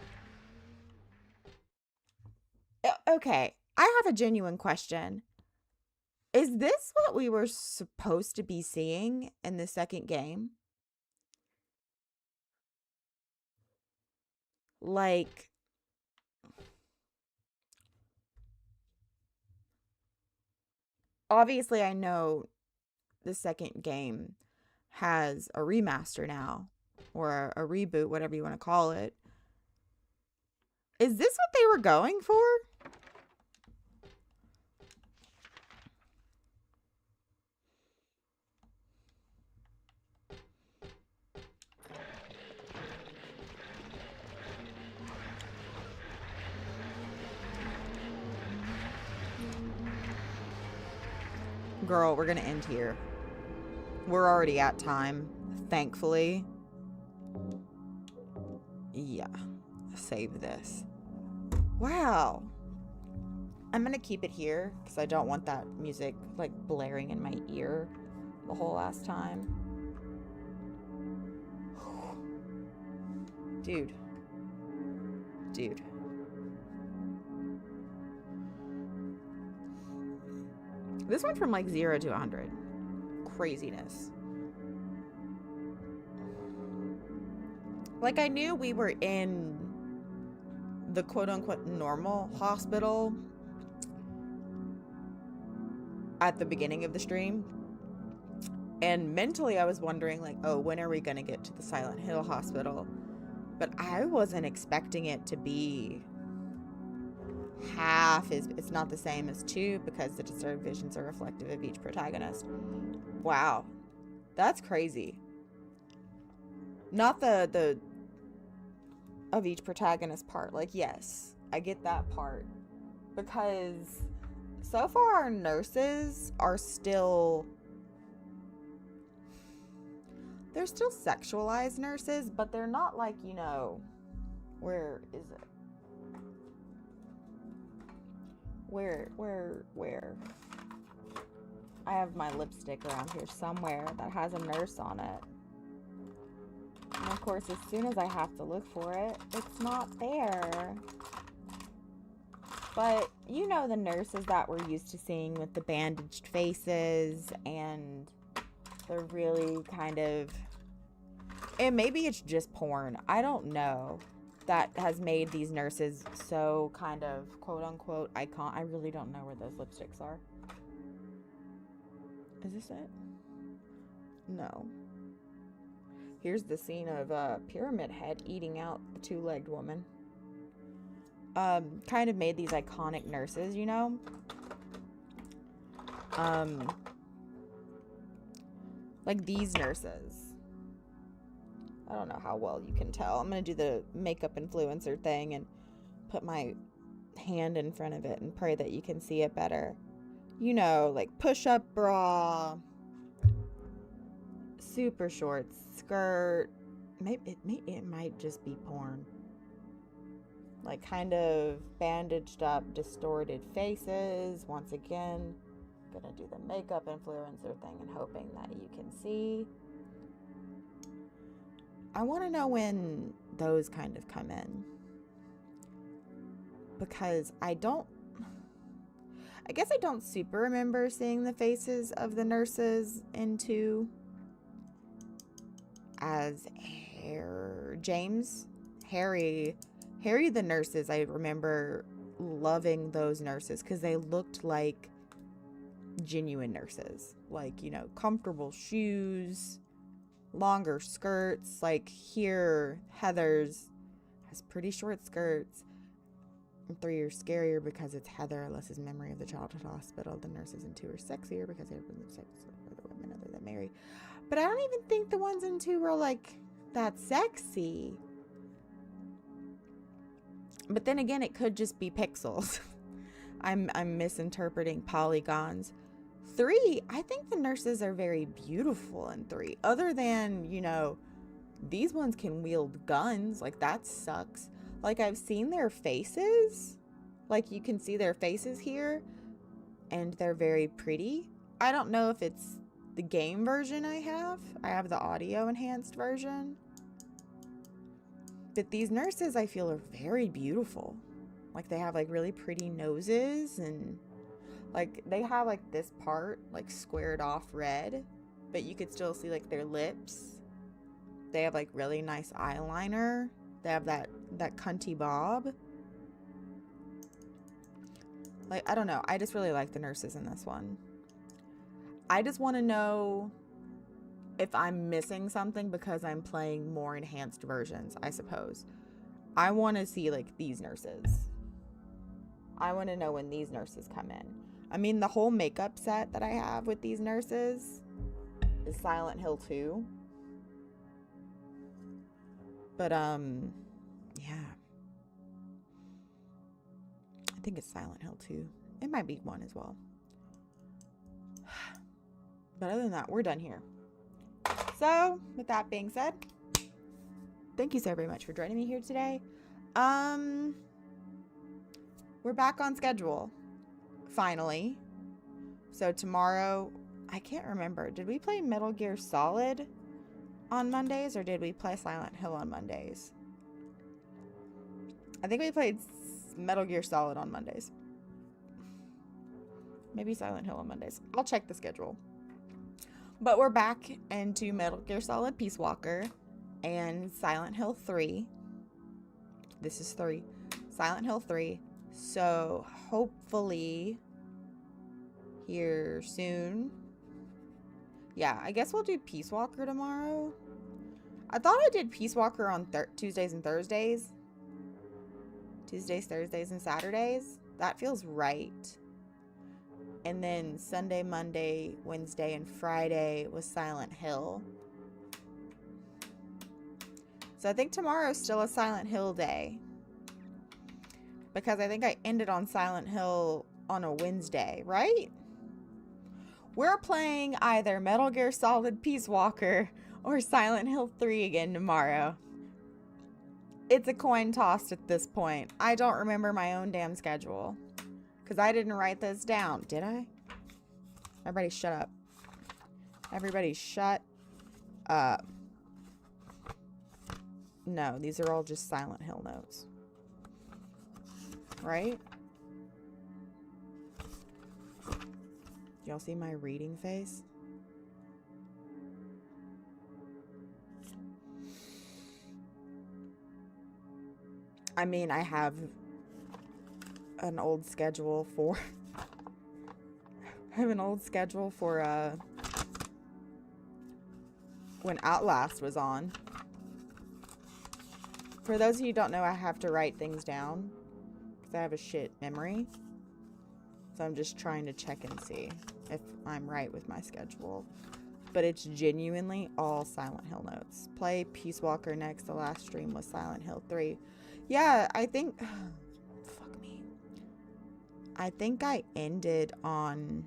Okay, I have a genuine question. Is this what we were supposed to be seeing in the second game? Like... Obviously, I know the second game has a remaster now, or a reboot, whatever you want to call it. Is this what they were going for? Girl, we're gonna end here. We're already at time, thankfully. Yeah, save this. Wow. I'm gonna keep it here because I don't want that music like blaring in my ear the whole last time. Dude. Dude. This went from like 0 to 100. Craziness. Like, I knew we were in the quote-unquote normal hospital at the beginning of the stream. And mentally I was wondering, like, oh, when are we going to get to the Silent Hill Hospital? But I wasn't expecting it to be half it's not the same as 2 because the disturbed visions are reflective of each protagonist. Wow. That's crazy. Not the of each protagonist part. Like, yes, I get that part. Because so far our nurses are still... They're still sexualized nurses, but they're not like, you know... Where is it? Where? I have my lipstick around here somewhere that has a nurse on it. And of course, as soon as I have to look for it, it's not there. But you know the nurses that we're used to seeing with the bandaged faces and the really kind of... And maybe it's just porn. I don't know. That has made these nurses so kind of quote-unquote icon. I really don't know where those lipsticks are. Is this it? No. Here's the scene of Pyramid Head eating out the 2-legged woman. Kind of made these iconic nurses, you know? Like these nurses. I don't know how well you can tell. I'm going to do the makeup influencer thing and put my hand in front of it and pray that you can see it better. You know, like push-up bra, super short skirt. Maybe it might just be porn. Like kind of bandaged up, distorted faces. Once again, gonna do the makeup influencer thing and hoping that you can see. I want to know when those kind of come in. Because I guess I don't super remember seeing the faces of the nurses in 2 as Harry the nurses. I remember loving those nurses because they looked like genuine nurses. Like, you know, comfortable shoes, longer skirts. Like here, Heather's has pretty short skirts. And 3 are scarier because it's Heather, unless his memory of the childhood hospital. The nurses in 2 are sexier because they've been sex for the women other than Mary. But I don't even think the ones in 2 were like that sexy. But then again, it could just be pixels. I'm misinterpreting polygons. 3, I think the nurses are very beautiful in 3. Other than, you know, these ones can wield guns. Like, that sucks. Like, I've seen their faces. Like, you can see their faces here. And they're very pretty. I don't know if it's the game version I have. I have the audio enhanced version. But these nurses, I feel, are very beautiful. Like, they have, like, really pretty noses. And, like, they have, like, this part, like, squared off red. But you could still see, like, their lips. They have, like, really nice eyeliner. They have that cunty bob. Like, I don't know. I just really like the nurses in this one. I just want to know if I'm missing something because I'm playing more enhanced versions, I suppose. I want to see, like, these nurses. I want to know when these nurses come in. I mean, the whole makeup set that I have with these nurses is Silent Hill 2. But, yeah. I think it's Silent Hill 2. It might be 1 as well. But other than that, we're done here. So, with that being said, thank you so very much for joining me here today. We're back on schedule. Finally. So tomorrow, I can't remember. Did we play Metal Gear Solid on Mondays or did we play Silent Hill on Mondays? I think we played Metal Gear Solid on Mondays. Maybe Silent Hill on Mondays. I'll check the schedule. But we're back into Metal Gear Solid Peace Walker and Silent Hill 3. This is 3. Silent Hill 3. So hopefully here soon. Yeah, I guess we'll do Peace Walker tomorrow. I thought I did Peace Walker on Tuesdays and Thursdays. Tuesdays, Thursdays, and Saturdays. That feels right. And then Sunday, Monday, Wednesday, and Friday was Silent Hill. So I think tomorrow's still a Silent Hill day. Because I think I ended on Silent Hill on a Wednesday, right? We're playing either Metal Gear Solid Peace Walker or Silent Hill 3 again tomorrow. It's a coin toss at this point. I don't remember my own damn schedule. Because I didn't write this down. Did I? Everybody shut up. Everybody shut up. No, these are all just Silent Hill notes. Right? Y'all see my reading face? I mean, I have an old schedule for when Outlast was on. For those of you who don't know, I have to write things down because I have a shit memory. So I'm just trying to check and see if I'm right with my schedule. But it's genuinely all Silent Hill notes. Play Peace Walker next. The last stream was Silent Hill 3. Yeah, I think... fuck me. I think I ended on...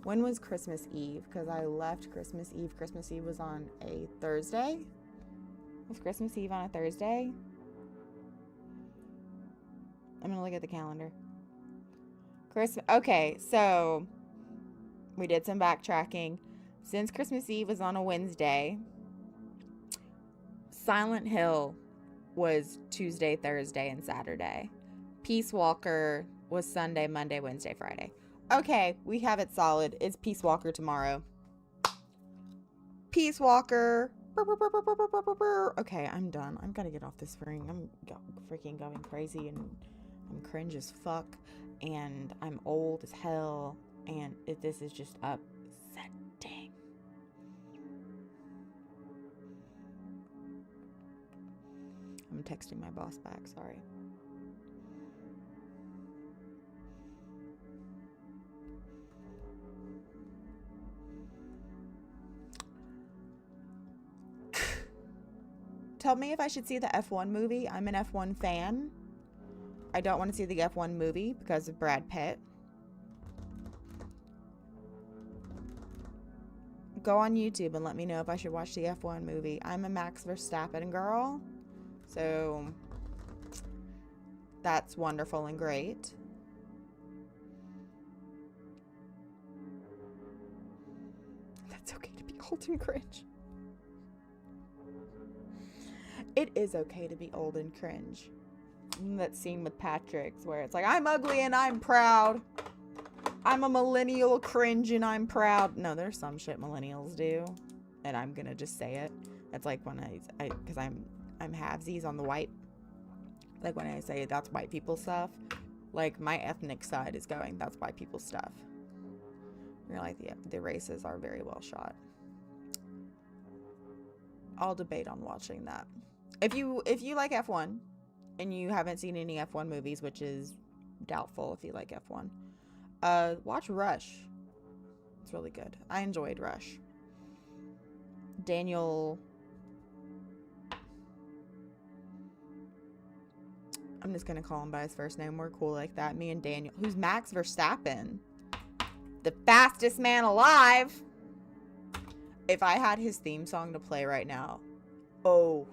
When was Christmas Eve? Because I left Christmas Eve. Christmas Eve was on a Thursday. Was Christmas Eve on a Thursday? I'm going to look at the calendar. Okay, so we did some backtracking. Since Christmas Eve was on a Wednesday, Silent Hill was Tuesday, Thursday, and Saturday. Peace Walker was Sunday, Monday, Wednesday, Friday. Okay, we have it solid. It's Peace Walker tomorrow. Peace Walker. Okay, I'm done. I'm gonna get off this ring. I'm freaking going crazy, and I'm cringe as fuck, and I'm old as hell, and this is just upsetting. I'm texting my boss back, sorry. Tell me if I should see the F1 movie. I'm an F1 fan. I don't want to see the F1 movie because of Brad Pitt. Go on YouTube and let me know if I should watch the F1 movie. I'm a Max Verstappen girl. So that's wonderful and great. That's okay to be old and cringe. It is okay to be old and cringe. That scene with Patrick's where it's like, I'm ugly and I'm proud. I'm a millennial cringe and I'm proud. No, there's some shit millennials do. And I'm gonna just say it. It's like when because I'm halvesies on the white. Like when I say that's white people stuff. Like my ethnic side is going, that's white people stuff. You're like, the races are very well shot. I'll debate on watching that. If you like F1 and you haven't seen any F1 movies, which is doubtful if you like F1, watch Rush. It's really good. I enjoyed Rush. Daniel, I'm just gonna call him by his first name. We're cool like that. Me and Daniel, who's Max Verstappen, the fastest man alive. If I had his theme song to play right now, oh,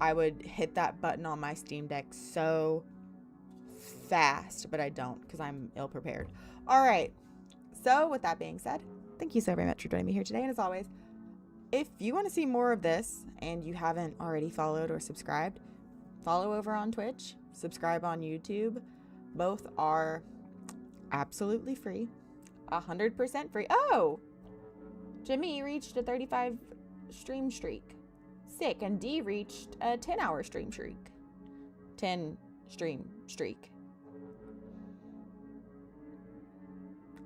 I would hit that button on my Steam Deck so fast, but I don't because I'm ill-prepared. All right, so with that being said, thank you so very much for joining me here today. And as always, if you want to see more of this and you haven't already followed or subscribed, follow over on Twitch, subscribe on YouTube. Both are absolutely free, 100% free. Oh! Jimmy reached a 35 stream streak. Sick. And D reached a 10-hour stream streak. 10 stream streak.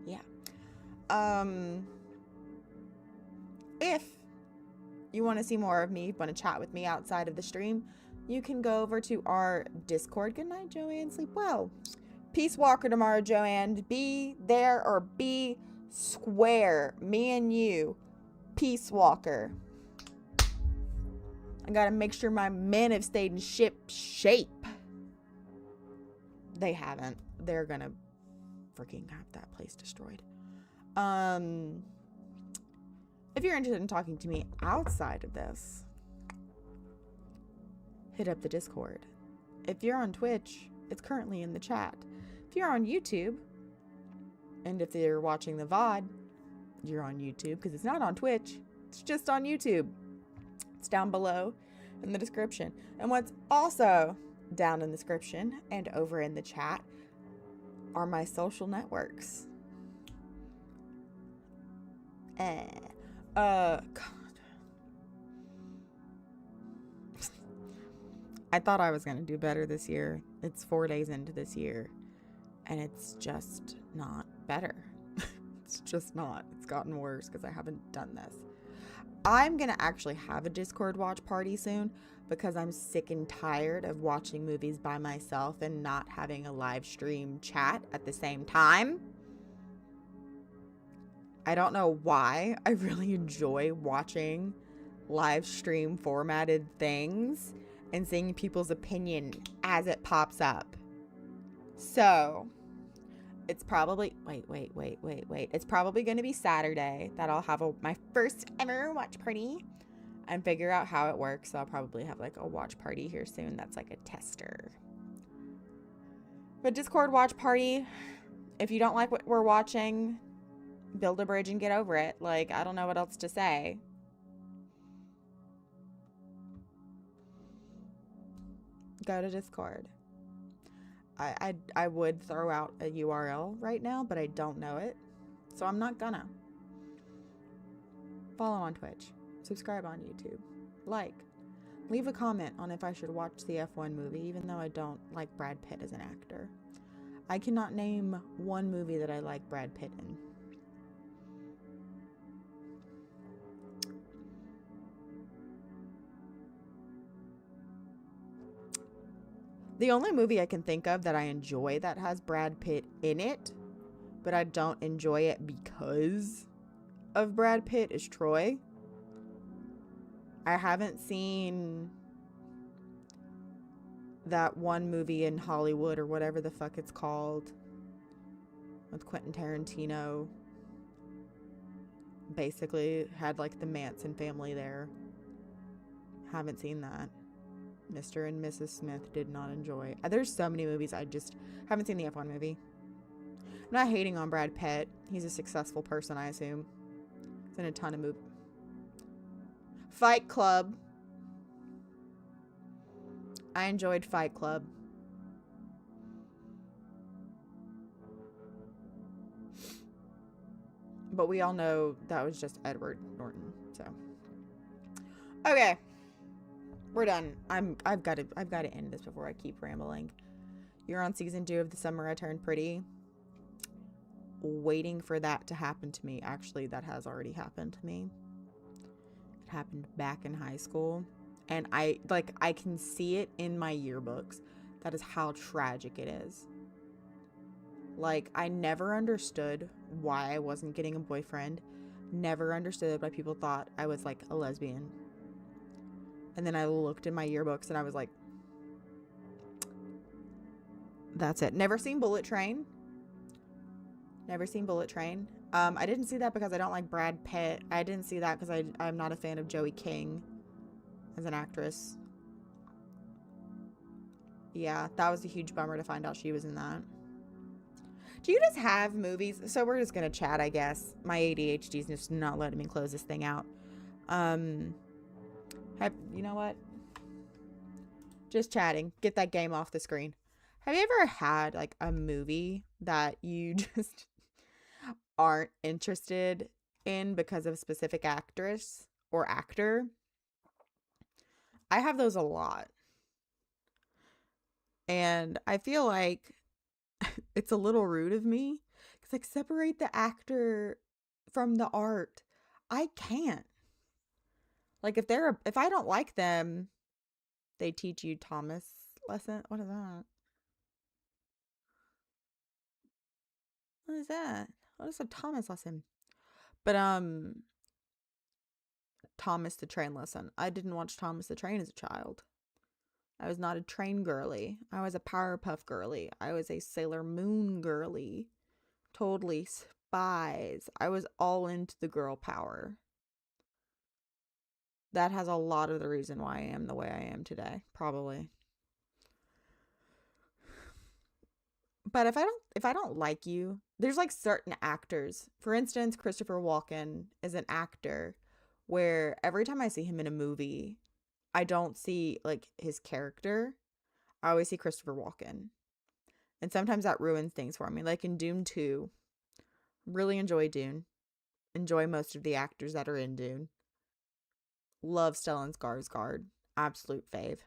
Yeah. If you want to see more of me, want to chat with me outside of the stream, you can go over to our Discord. Good night, Joanne. Sleep well. Peace Walker tomorrow, Joanne. Be there or be square. Me and you. Peace Walker. I gotta make sure my men have stayed in ship shape. They haven't. They're gonna freaking have that place destroyed. If you're interested in talking to me outside of this, hit up the Discord. If you're on Twitch, it's currently in the chat. If you're on YouTube, and if you're watching the VOD, you're on YouTube, because it's not on Twitch. It's just on YouTube. It's down below in the description. And what's also down in the description and over in the chat are my social networks. God. I thought I was going to do better this year. It's 4 days into this year, and it's just not better. It's just not. It's gotten worse because I haven't done this. I'm going to actually have a Discord watch party soon because I'm sick and tired of watching movies by myself and not having a live stream chat at the same time. I don't know why. I really enjoy watching live stream formatted things and seeing people's opinion as it pops up. So it's probably, wait. It's probably going to be Saturday that I'll have my first ever watch party and figure out how it works. So I'll probably have like a watch party here soon. That's like a tester. But Discord watch party, if you don't like what we're watching, build a bridge and get over it. Like, I don't know what else to say. Go to Discord. I would throw out a URL right now, but I don't know it. So I'm not gonna. Follow on Twitch. Subscribe on YouTube. Like. Leave a comment on if I should watch the F1 movie, even though I don't like Brad Pitt as an actor. I cannot name one movie that I like Brad Pitt in. The only movie I can think of that I enjoy that has Brad Pitt in it, but I don't enjoy it because of Brad Pitt, is Troy. I haven't seen that one movie in Hollywood or whatever the fuck it's called with Quentin Tarantino. Basically had like the Manson family there. Haven't seen that. Mr. and Mrs. Smith did not enjoy. There's so many movies I just haven't seen. The F1 movie. I'm not hating on Brad Pitt. He's a successful person, I assume. He's in a ton of movies. Fight Club. I enjoyed Fight Club. But we all know that was just Edward Norton, so. Okay. We're done. I've got to end this before I keep rambling. You're on season 2 of The Summer I Turned Pretty. Waiting for that to happen to me. Actually, that has already happened to me. It happened back in high school. And I can see it in my yearbooks. That is how tragic it is. Like, I never understood why I wasn't getting a boyfriend. Never understood why people thought I was like a lesbian. And then I looked in my yearbooks and I was like, that's it. Never seen Bullet Train. Never seen Bullet Train. I didn't see that because I don't like Brad Pitt. I didn't see that because I'm not a fan of Joey King as an actress. Yeah, that was a huge bummer to find out she was in that. Do you just have movies? So we're just going to chat, I guess. My ADHD is just not letting me close this thing out. You know what? Just chatting. Get that game off the screen. Have you ever had like a movie that you just aren't interested in because of a specific actress or actor? I have those a lot. And I feel like it's a little rude of me. It's like, separate the actor from the art. I can't. Like if I don't like them, they teach you Thomas lesson. What is that? What is that? What is a Thomas lesson? But Thomas the Train lesson. I didn't watch Thomas the Train as a child. I was not a train girly. I was a Powerpuff girly. I was a Sailor Moon girly. Totally spies. I was all into the girl power. That has a lot of the reason why I am the way I am today, probably. But if I don't like you, there's like certain actors. For instance, Christopher Walken is an actor where every time I see him in a movie, I don't see like his character. I always see Christopher Walken. And sometimes that ruins things for me. Like in Dune 2, really enjoy Dune. Enjoy most of the actors that are in Dune. Love Stellan Skarsgård. Absolute fave.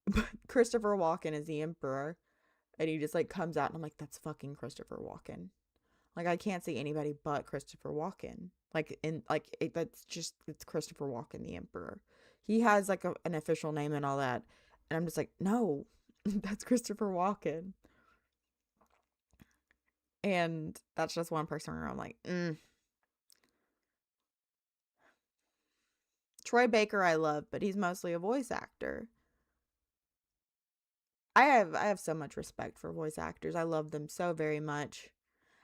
But Christopher Walken is the Emperor. And he just like comes out and I'm like, that's fucking Christopher Walken. Like I can't see anybody but Christopher Walken. It's Christopher Walken, the Emperor. He has like an official name and all that. And I'm just like, no, that's Christopher Walken. And that's just one person where I'm like, Troy Baker I love, but he's mostly a voice actor. I have so much respect for voice actors. I love them so very much.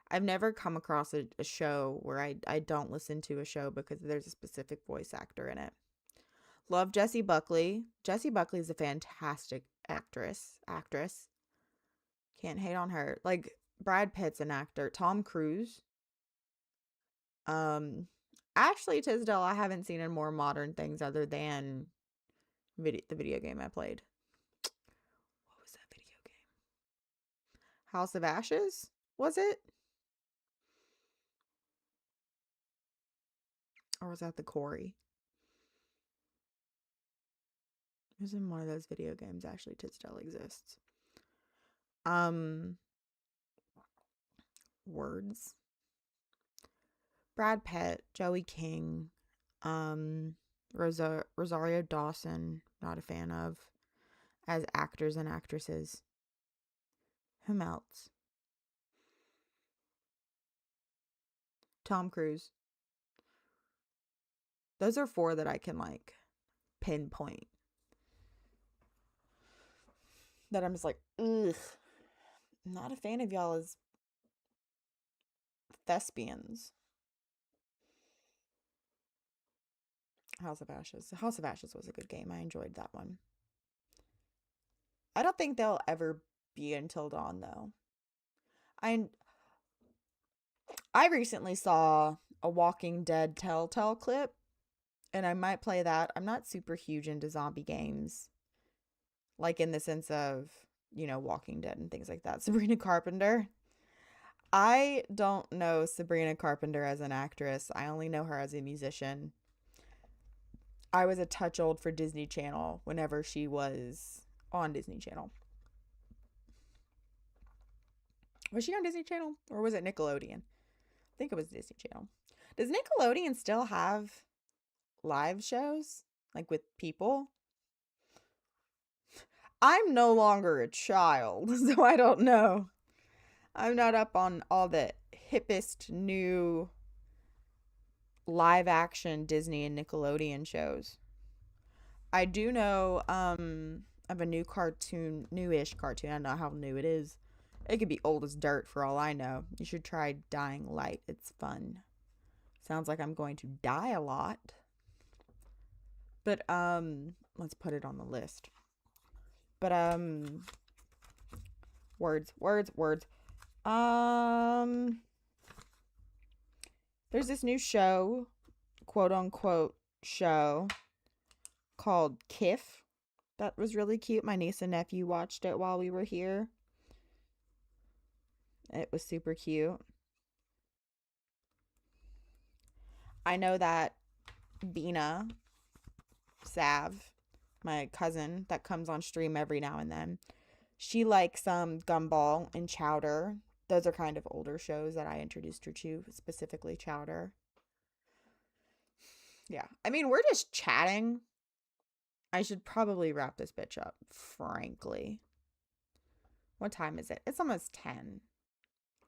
I've never come across a show where I don't listen to a show because there's a specific voice actor in it. Love Jessie Buckley. Jessie Buckley is a fantastic actress. Can't hate on her. Like Brad Pitt's an actor. Tom Cruise. Ashley Tisdale I haven't seen in more modern things other than the video game I played. What was that video game? House of Ashes? Was it? Or was that the Quarry? It was in one of those video games. Ashley Tisdale exists. Words. Brad Pitt, Joey King, Rosario Dawson, not a fan of, as actors and actresses. Whom else? Tom Cruise. Those are 4 that I can like pinpoint. That I'm just like, ugh. I'm not a fan of y'all as thespians. House of Ashes. House of Ashes was a good game. I enjoyed that one. I don't think they'll ever be Until Dawn though. I recently saw a Walking Dead Telltale clip, and I might play that. I'm not super huge into zombie games, like in the sense of, Walking Dead and things like that. Sabrina Carpenter. I don't know Sabrina Carpenter as an actress. I only know her as a musician. I was a touch old for Disney Channel whenever she was on Disney Channel. Was she on Disney Channel or was it Nickelodeon? I think it was Disney Channel. Does Nickelodeon still have live shows like with people? I'm no longer a child, so I don't know. I'm not up on all the hippest new live action Disney and Nickelodeon shows. I do know of a new cartoon, newish cartoon. I don't know how new it is. It could be old as dirt for all I know. You should try Dying Light. It's fun. Sounds like I'm going to die a lot. But let's put it on the list. But words. There's this new show, quote unquote show, called Kif. That was really cute. My niece and nephew watched it while we were here. It was super cute. I know that Bina Sav, my cousin that comes on stream every now and then, she likes Gumball and Chowder. Those are kind of older shows that I introduced her to, specifically Chowder. Yeah. I mean, we're just chatting. I should probably wrap this bitch up, frankly. What time is it? It's almost 10.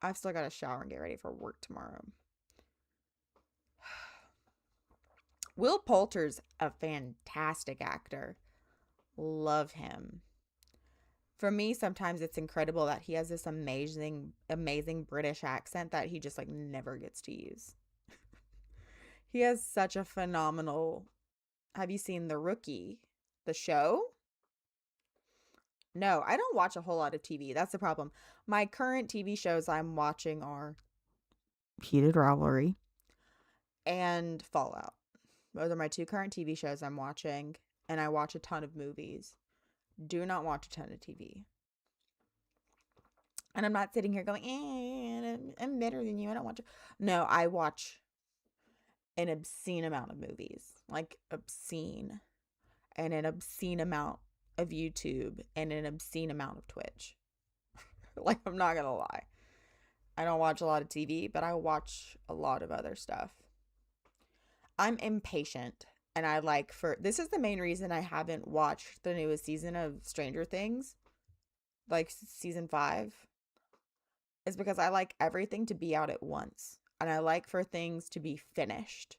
I've still got to shower and get ready for work tomorrow. Will Poulter's a fantastic actor. Love him. For me, sometimes it's incredible that he has this amazing British accent that he just like never gets to use. He has such a phenomenal. Have you seen The Rookie, the show? No, I don't watch a whole lot of TV. That's the problem. My current TV shows I'm watching are Heated Rivalry and Fallout. Those are my two current TV shows I'm watching, and I watch a ton of movies. Do not watch a ton of TV. And I'm not sitting here going, I'm better than you. I don't watch it. No, I watch an obscene amount of movies. Like, obscene. And an obscene amount of YouTube. And an obscene amount of Twitch. Like, I'm not going to lie. I don't watch a lot of TV, but I watch a lot of other stuff. I'm impatient. And this is the main reason I haven't watched the newest season of Stranger Things. Like, season 5. Is because I like everything to be out at once. And I like for things to be finished.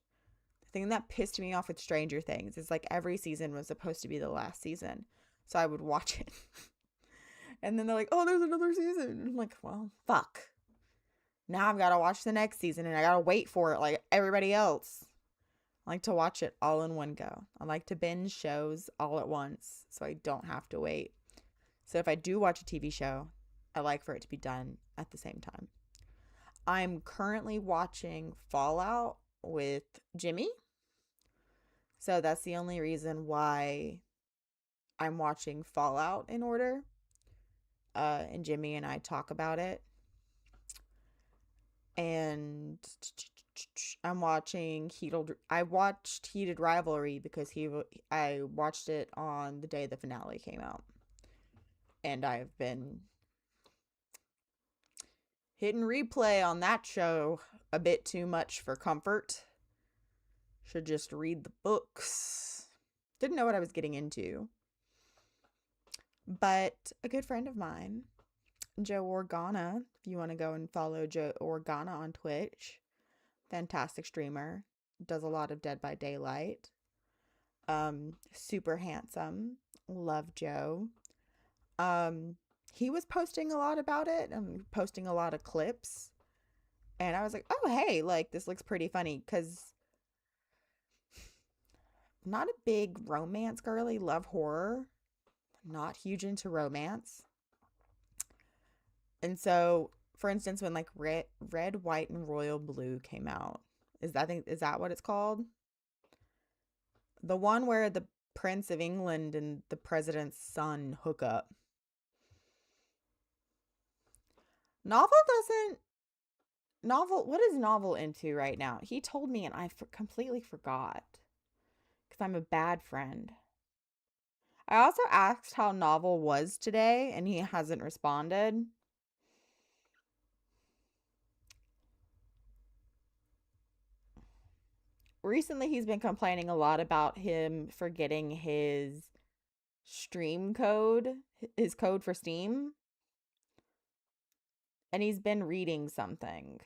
The thing that pissed me off with Stranger Things is like every season was supposed to be the last season. So I would watch it. And then they're like, oh, there's another season. And I'm like, well, fuck. Now I've got to watch the next season and I got to wait for it like everybody else. I like to watch it all in one go. I like to binge shows all at once so I don't have to wait. So if I do watch a TV show, I like for it to be done at the same time. I'm currently watching Fallout with Jimmy. So that's the only reason why I'm watching Fallout in order. And Jimmy and I talk about it. And I watched Heated Rivalry because I watched it on the day the finale came out. And I've been hit and replay on that show a bit too much for comfort. Should just read the books. Didn't know what I was getting into. But a good friend of mine, Joe Organa, if you want to go and follow Joe Organa on Twitch, fantastic streamer, does a lot of Dead by Daylight. Super handsome. Love Joe. He was posting a lot about it and posting a lot of clips. And I was like, oh, hey, like, this looks pretty funny because I'm not a big romance girly, love horror. Not huge into romance. And so, for instance, when like Red, White, and Royal Blue came out, is that what it's called? The one where the Prince of England and the president's son hook up. What is Novel into right now? He told me and I completely forgot because I'm a bad friend. I also asked how Novel was today and he hasn't responded. Recently, he's been complaining a lot about him forgetting his stream code, his code for Steam. And he's been reading something.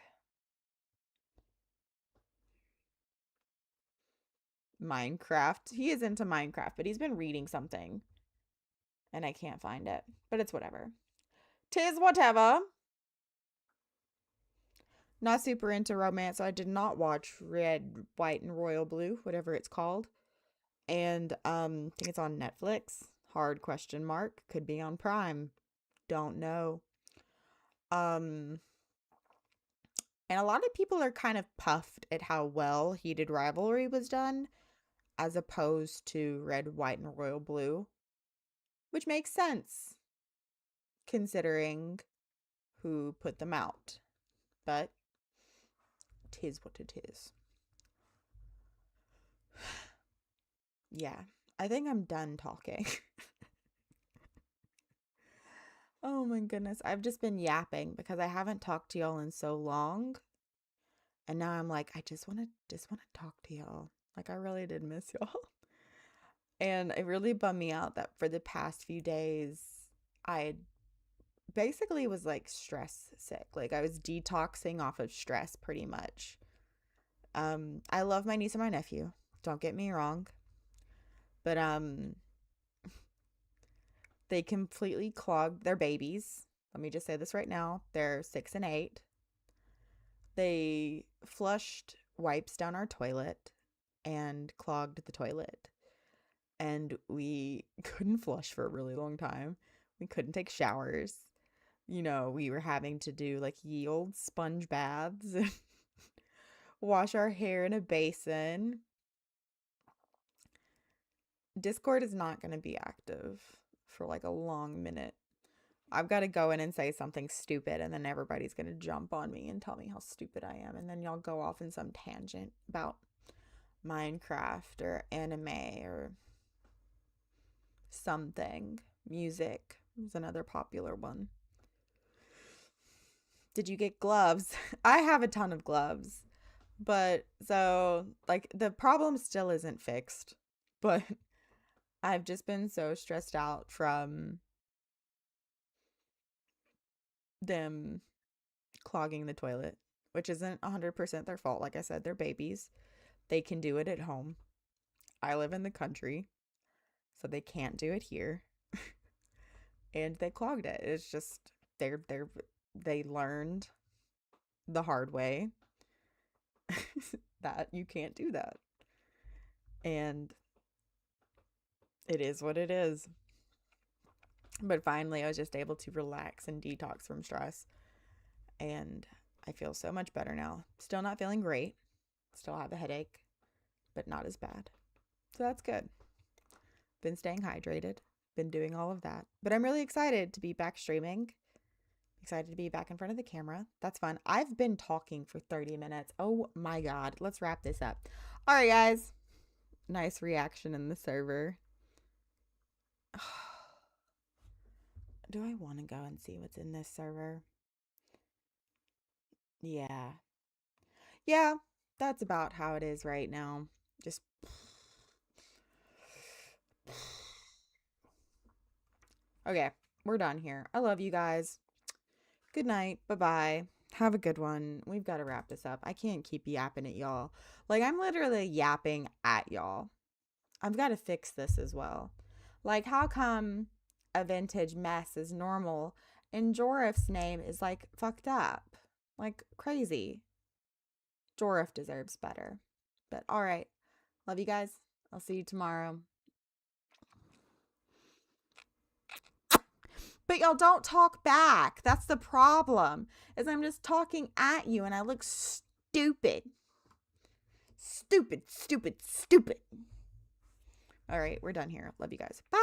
Minecraft. He is into Minecraft, but he's been reading something. And I can't find it. But it's whatever. 'Tis whatever. Not super into romance, so I did not watch Red, White, and Royal Blue, whatever it's called. And I think it's on Netflix. Hard question mark. Could be on Prime. Don't know. And a lot of people are kind of puffed at how well Heated Rivalry was done as opposed to Red, White, and Royal Blue, which makes sense considering who put them out. But 'tis what it is. Yeah, I think I'm done talking. Oh my goodness. I've just been yapping because I haven't talked to y'all in so long. And now I'm like, I just want to talk to y'all. Like, I really did miss y'all. And it really bummed me out that for the past few days, I basically was like stress sick. Like, I was detoxing off of stress pretty much. I love my niece and my nephew. Don't get me wrong. But they completely clogged their babies. Let me just say this right now. They're 6 and 8. They flushed wipes down our toilet and clogged the toilet. And we couldn't flush for a really long time. We couldn't take showers. You know, we were having to do like ye old sponge baths and wash our hair in a basin. Discord is not going to be active for like a long minute. I've got to go in and say something stupid, and then everybody's going to jump on me and tell me how stupid I am. And then y'all go off in some tangent about Minecraft or anime or something. Music is another popular one. Did you get gloves? I have a ton of gloves. But so, like, the problem still isn't fixed. But I've just been so stressed out from them clogging the toilet, which isn't 100% their fault. Like I said, they're babies. They can do it at home. I live in the country, so they can't do it here. And they clogged it. It's just they learned the hard way that you can't do that. And it is what it is. But finally, I was just able to relax and detox from stress. And I feel so much better now. Still not feeling great. Still have a headache, but not as bad. So that's good. Been staying hydrated. Been doing all of that. But I'm really excited to be back streaming. Excited to be back in front of the camera. That's fun. I've been talking for 30 minutes. Oh my God. Let's wrap this up. All right, guys. Nice reaction in the server. Do I want to go and see what's in this server? Yeah. Yeah, that's about how it is right now. Just okay, we're done here. I love you guys. Good night. Bye-bye. Have a good one. We've got to wrap this up. I can't keep yapping at y'all. Like, I'm literally yapping at y'all. I've got to fix this as well. Like, how come a vintage mess is normal and Jorif's name is like fucked up? Like, crazy. Jorif deserves better. But all right. Love you guys. I'll see you tomorrow. But y'all don't talk back. That's the problem. Is I'm just talking at you and I look stupid. Stupid, stupid, stupid. All right, we're done here. Love you guys. Bye.